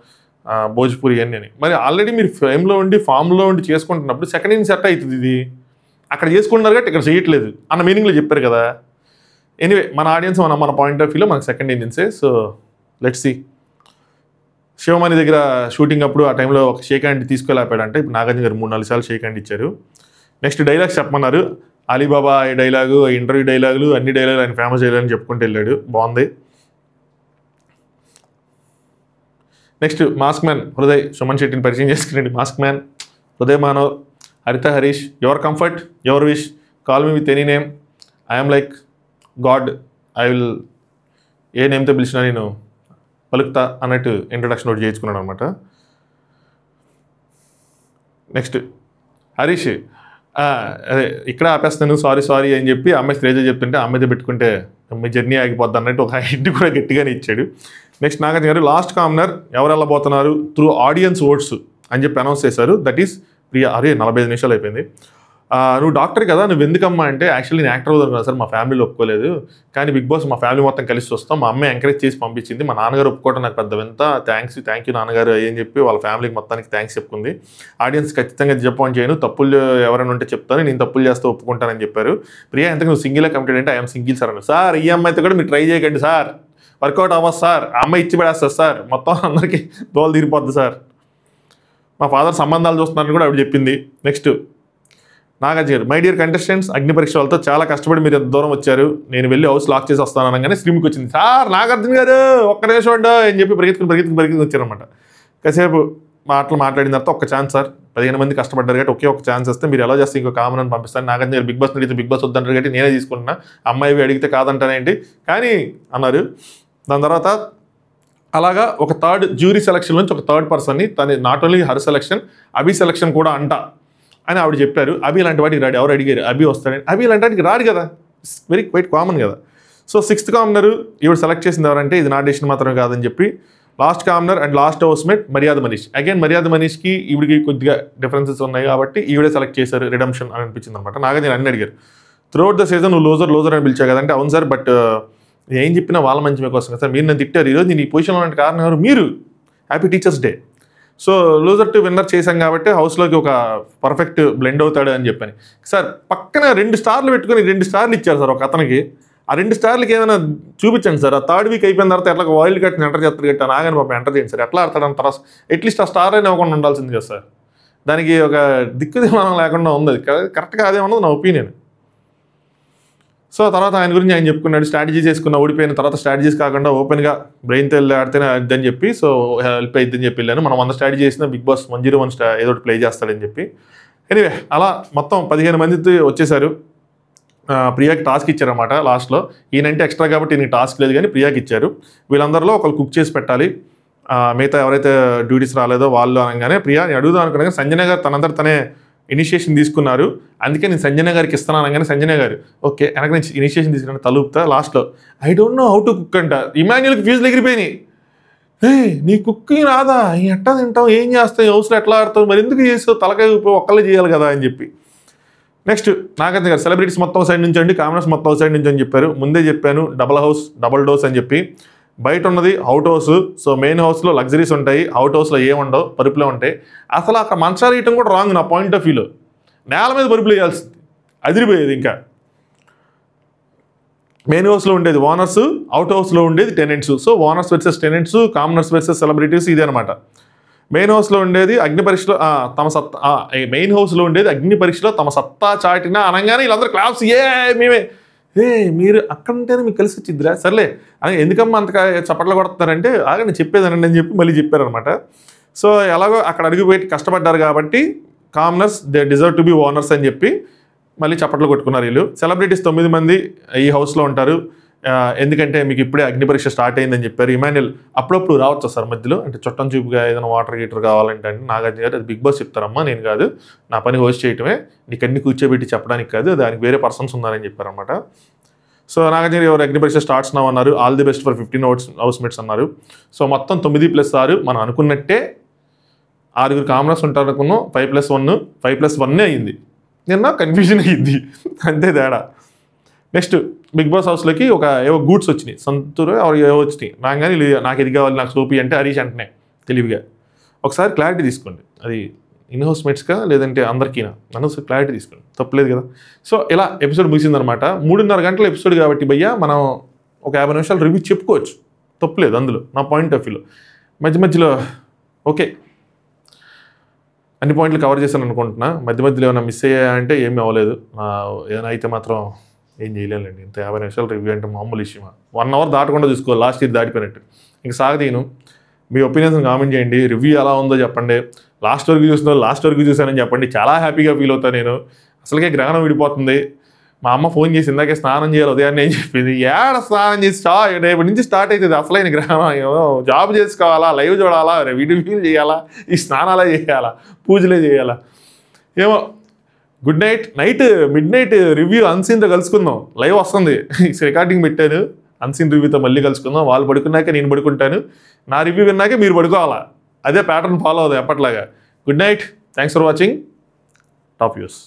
భోజ్పురి అని. మరి ఆల్రెడీ మీరు ఫామ్లో ఉండి చేసుకుంటున్నప్పుడు సెకండ్ ఇన్నింగ్స్ సెట్ అవుతుంది, ఇది అక్కడ చేసుకుంటున్నారు కాబట్టి ఇక్కడ చేయట్లేదు అన్న మీనింగ్లో చెప్పారు కదా. ఎనీవే మన ఆడియన్స్ మన పాయింట్ ఆఫ్ వ్యూలో మనకు సెకండ్ ఇన్నింగ్సే. So let's see. శివమణి దగ్గర షూటింగ్ అప్పుడు ఆ టైంలో ఒక షేక్ హ్యాండ్ తీసుకెళ్ళాపాడంటే ఇప్పుడు నాగార్జున గారు 3-4 సార్లు షేక్ హ్యాండ్ ఇచ్చారు. నెక్స్ట్ డైలాగ్స్ చెప్పమన్నారు. అలీబాబా డైలాగు, ఇంటర్వ్యూ డైలాగులు, అన్ని డైలాగులు ఆయన ఫేమస్ డైలాగ్ అని చెప్పుకుంటూ వెళ్ళాడు, బాగుంది. Next mask man Hriday Suman శెట్టిని పరిచయం చేసుకురండి. Mask man Hriday Manav, Haritha Harish, your comfort your wish, call me with any name, I'm like god, I will ఏ నేమ్తో పిలిచినా నేను పలుకుతా అన్నట్టు ఇంట్రడక్షన్ ఒకటి చేయించుకున్నాడు అనమాట. నెక్స్ట్ హరీష్ అదే ఇక్కడ ఆపేస్తాను సారీ అని చెప్పి అమ్మాయి స్టేజ్ చెప్తుంటే అమ్మాయితో పెట్టుకుంటే అమ్మాయి జర్నీ ఆగిపోద్ది అన్నట్టు ఒక హెడ్ కూడా గట్టిగానే ఇచ్చాడు. నెక్స్ట్ నాగార్జున గారు లాస్ట్ కామనర్ ఎవరు వెళ్ళబోతున్నారు త్రూ ఆడియన్స్ ఓట్స్ అని చెప్పి అనౌన్స్ చేశారు. That is Priya. 45 నిమిషాలు అయిపోయింది. నువ్వు డాక్టర్ కదా, నువ్వు ఎందుకమ్మా అంటే యాక్చువల్లీ నేను యాక్టర్ అవుతాను కదా సార్, మా ఫ్యామిలీలో ఒప్పుకోలేదు, కానీ బిగ్ బాస్ మా ఫ్యామిలీ మొత్తం కలిసి వస్తాం, మా అమ్మాయి ఎంకరేజ్ చేసి పంపించింది, మా నాన్నగారు ఒప్పుకోవడం నాకు పెద్ద వింత, థ్యాంక్ యూ నాన్నగారు అని చెప్పి వాళ్ళ ఫ్యామిలీకి మొత్తానికి థ్యాంక్స్ చెప్పుకుంది. ఆడియన్స్ ఖచ్చితంగా డిసప్పాయింట్ చేయను, తప్పులు ఎవరైనా ఉంటే చెప్తాను, నేను తప్పులు చేస్తే ఒప్పుకుంటానని చెప్పారు. ప్రియా ఎంతకు నువ్వు సింగిల్ కమిటెడ్ అంటే ఐఎమ్ సింగిల్ సార్ అన్న. సార్ ఈ అమ్మాయితో కూడా మీరు ట్రై చేయకండి సార్, వర్కౌట్ అవ్వదు సార్, ఆ అమ్మాయి ఇచ్చి పడేస్తారు సార్, మొత్తం అందరికీ దోలు తీరిపోద్ది సార్, మా ఫాదర్ సంబంధాలు చూస్తున్నారని కూడా ఆవిడ చెప్పింది. Next Nagarjuna garu, my dear contestants, అగ్ని పరీక్ష వాళ్ళతో చాలా కష్టపడి మీరు ఎంత దూరం వచ్చారు, నేను వెళ్ళి హౌస్ లాక్ చేసి వస్తాను అనగానే స్ట్రీమ్కి వచ్చింది. సార్ నాగార్జున గారు ఒక్క నిమిషం ఉండో అని చెప్పి పరిగెత్తుకుని వచ్చారనమాట. కాసేపు మాట్లాడిన తర్వాత ఒక్క ఛాన్స్ సార్, 15 మంది కష్టపడ్డారు కాబట్టి ఒకే ఒక ఛాన్స్ వస్తే మీరు ఎలా చేస్తే ఇంకో కామన్ అని పంపిస్తాను. నాగార్జున గారు బిగ్ బాస్ అడిగితే బిగ్ బాస్ వద్దంటారు కాబట్టి నేనే తీసుకుంటున్నా, అమ్మాయి అడిగితే కాదంటానేంటి కానీ అన్నారు. దాని తర్వాత అలాగా ఒక థర్డ్ జ్యూరీ సెలక్షన్ నుంచి ఒక థర్డ్ పర్సన్ని తను not only her selection Abhi selection కూడా అంట అని ఆవిడ చెప్పారు. అభి ఇలాంటి వాటికి రాడు, ఎవరు అడిగారు అభి వస్తాడని, అభి ఇలాంటి వాటికి రాడు కదా, వెరీ క్వైట్ కామన్ కదా. సో 6th కామనర్ ఈవిడ సెలెక్ట్ చేసింది ఎవరంటే ఇది నా డెసిషన్ మాత్రమే కాదని చెప్పి last commoner and last housemate మర్యాద మనీష్. అగైన్ మర్యాద మనీష్కి ఈవిడికి కొద్దిగా డిఫరెన్సెస్ ఉన్నాయి కాబట్టి ఈవిడే సెలెక్ట్ చేశారు, రిడమ్షన్ అని అనిపించింది అనమాట. నాగార్జున అన్ని అడిగారు త్రూఅవుట్ ద సీజన్ నువ్వు లోజర్ అని పిలిచావు కదంటే అవును సార్, బట్ ఏం చెప్పినా వాళ్ళ మంచి కోసం కదా సార్, మీరు నన్ను తిట్టారు, ఈరోజు నేను ఈ పొజిషన్లో ఉన్న కారణం ఎవరు మీరు, happy teachers day. So loser to winner చేశాం కాబట్టి హౌస్లోకి ఒక పర్ఫెక్ట్ బ్లెండ్ అవుతాడు అని చెప్పాను. సార్ పక్కన 2 స్టార్లు పెట్టుకుని 2 స్టార్లు ఇచ్చారు సార్ ఒక అతనికి, ఆ 2 స్టార్లకి ఏమైనా చూపించండి సార్. ఆ థర్డ్ వీక్ అయిపోయిన తర్వాత ఎట్లా వైల్డ్ కార్డ్ని ఎంటర్ చేస్తారు గట్టా నాగాని పాపం ఎంటర్ చేయండి సార్, ఎట్లా ఆడతాడని తర్వాత అట్లీస్ట్ ఆ స్టార్ అయినా ఇవ్వకుండా ఉండాల్సింది కదా సార్. దానికి ఒక దిక్కుదేమనం లేకుండా ఉంది, కరెక్ట్గా అదేమన్నది నా ఒపీనియన్. సో తర్వాత ఆయన గురించి ఆయన చెప్పుకున్నాడు, స్ట్రాటజీ చేసుకున్న ఓడిపోయిన తర్వాత స్ట్రాటజీస్ కాకుండా ఓపెన్గా బ్రెయిన్తో వెళ్ళి ఆడితేనే అద్దని చెప్పి సో హెల్ప్ అయిద్దని చెప్పి వెళ్ళాను. మనం 100 స్ట్రాటజీ చేసిన బిగ్ బాస్ 101 ఏదో ఒకటి ప్లే చేస్తాడని చెప్పి. ఎనీవే అలా మొత్తం 15 మందితో వచ్చేసారు. ప్రియాకి టాస్క్ ఇచ్చారన్నమాట లాస్ట్లో. ఈయనంటే ఎక్స్ట్రా కాబట్టి ఈయన టాస్క్ లేదు కానీ ప్రియాకి ఇచ్చారు. వీళ్ళందరిలో ఒకరు కుక్ చేసి పెట్టాలి, మిగతా ఎవరైతే డ్యూటీస్ రాలేదో వాళ్ళు అనగానే ప్రియా నేను అడుగుదాం అనుకున్నా సంజన గారు తనందరూ తనే ఇనిషియేషన్ తీసుకున్నారు, అందుకే నేను సంజన గారికి ఇస్తున్నాను అనగానే సంజన గారు ఓకే వెనక నుంచి ఇనిషియేషన్ తీసుకున్నాను తలుపుతా లాస్ట్లో I don't know how to cook అంట. ఇమాన్యుల్కి ఫ్యూజులు ఎగిరిపోయినాయి, నీ కుకింగ్ రాదా, ఎట్లా తింటావు, ఏం చేస్తావు, హౌస్లో ఎట్లా ఆడతావు, మరి ఎందుకు చేస్తావు, తలకాయ ఒక్కళ్ళే చేయాలి కదా అని చెప్పి. నెక్స్ట్ నాగార్జున గారు సెలబ్రిటీస్ మొత్తం సైడ్ నుంచి అండి, కామనర్స్ మొత్తం సైడ్ నుంచి అని చెప్పారు. ముందే చెప్పాను డబుల్ హౌస్ డబుల్ డోస్ అని చెప్పి. బయట ఉన్నది అవుట్ హౌస్, సో మెయిన్ హౌస్లో లగ్జరీస్ ఉంటాయి, అవుట్ హౌస్లో ఏముండవు, పరుపులే ఉంటాయి. అసలు అక్కడ మంచాలు వేయటం కూడా రాంగ్ నా పాయింట్ ఆఫ్ వ్యూలో, నేల మీద పరుపులు వేయాల్సింది, అదిరిపోయేది. ఇంకా మెయిన్ హౌస్లో ఉండేది ఓనర్స్, అవుట్ హౌస్లో ఉండేది tenants. So owners versus tenants, commoners versus celebrities ఇదే అనమాట. మెయిన్ హౌస్లో ఉండేది అగ్ని పరీక్షలో మెయిన్ హౌస్లో ఉండేది అగ్ని పరీక్షలో తమ సత్తా చాటినా అనగానే వీళ్ళందరూ క్లాప్స్ మేమే మీరు అక్కడ ఉంటేనే మీకు కలిసి వచ్చిద్దిరా సర్లే అని ఎందుకమ్మా అంతగా చప్పట్లు కొడుతున్నారంటే నేను చెప్పేదానండి అని చెప్పి మళ్ళీ చెప్పారనమాట. సో ఎలాగో అక్కడ అడుగుపెట్టి కష్టపడ్డారు కాబట్టి commoners they deserve to be owners అని చెప్పి మళ్ళీ చప్పట్లు కొట్టుకున్నారు వీళ్ళు. సెలబ్రిటీస్ 9 మంది ఈ హౌస్లో ఉంటారు, ఎందుకంటే మీకు ఇప్పుడే అగ్ని పరీక్ష స్టార్ట్ అయిందని చెప్పారు. ఇమాన్యుల్ అప్పుడప్పుడు రావచ్చు సార్ మధ్యలో, అంటే చుట్టం చూపుగా ఏదైనా వాటర్ గీటర్ కావాలంటే అంటే నాగార్జున గారు అది బిగ్ బాస్ చెప్తారమ్మా, నేను కాదు, నా పని హోస్ట్ చేయటమే, నీకు అన్ని కూర్చోబెట్టి చెప్పడానికి కాదు, దానికి వేరే పర్సన్స్ ఉన్నారని చెప్పారనమాట. సో నాగార్జున ఎవరు అగ్ని పరీక్ష స్టార్ట్స్ నావు అన్నారు. All the best for 15 housemates అన్నారు. సో మొత్తం 9+6 మనం అనుకున్నట్టే 6 కామనర్స్ ఉంటారు అనుకున్నాం. 5+1 5+1 అయ్యింది. నిన్న కన్ఫ్యూజన్ అయ్యింది అంతే తేడా. నెక్స్ట్ బిగ్ బాస్ హౌస్లోకి ఏవో గూడ్స్ వచ్చినాయి. సంతూరు ఏవో వచ్చినాయి. నాకు ఇది కావాలి, నాకు సోపి అంటే హరీష్ అంటనే తెలివిగా. ఒకసారి క్లారిటీ తీసుకోండి, అది ఇన్ హౌస్మేట్స్గా లేదంటే అందరికీనా నన్ను క్లారిటీ తీసుకోండి, తప్పలేదు కదా. సో ఇలా ఎపిసోడ్ ముగిసిందనమాట. 3:30 గంటల ఎపిసోడ్ కాబట్టి భయ్యా మనం ఒక 50 నిమిషాలు రివ్యూ చెప్పుకోవచ్చు, తప్పలేదు అందులో నా పాయింట్ ఆఫ్ వ్యూలో. మధ్యలో ఓకే అన్ని పాయింట్లు కవర్ చేశాను అనుకుంటున్నా. మధ్యలో ఏమైనా మిస్ అయ్యాయంటే ఏమీ అవ్వలేదు. ఏమైనా అయితే మాత్రం ఏం చేయలేండి. ఇంత 50 నిమిషాలు రివ్యూ అంటే మామూలు విషయమా? 1 అవర్ దాటకుండా చూసుకోవాలి, లాస్ట్ ఇయర్ దాటిపోయినట్టు. ఇంక సాగదీను. మీ ఒపీనియన్స్ కామెంట్ చేయండి, రివ్యూ ఎలా ఉందో చెప్పండి. లాస్ట్ వరకు చూసానని చెప్పండి, చాలా హ్యాపీగా ఫీల్ అవుతాను నేను. అసలుకే గ్రహణం విడిపోతుంది. మా అమ్మ ఫోన్ చేసి ఇందాకే స్నానం చేయాలి ఉదయాన్నే అని చెప్పింది. స్నానం చేసి రేపటి నుంచి స్టార్ట్ అవుతుంది అసలైన గ్రహణం. జాబ్ చేసుకోవాలా, లైవ్ చూడాలా, రివ్యూలు చేయాలా, ఈ స్నానాలే చేయాలా, పూజలే చేయాలా ఏమో. Good night midnight review అన్సీన్తో కలుసుకుందాం. లైవ్ వస్తుంది, రికార్డింగ్ పెట్టాను. అన్సీన్ రివ్యూతో మళ్ళీ కలుసుకుందాం. వాళ్ళు పడుకున్నాక నేను పడుకుంటాను, నా రివ్యూ విన్నాకే మీరు పడుకోవాలా. అదే ప్యాటర్న్ ఫాలో అవుతుంది ఎప్పట్లాగా. Good night, thanks for watching top views.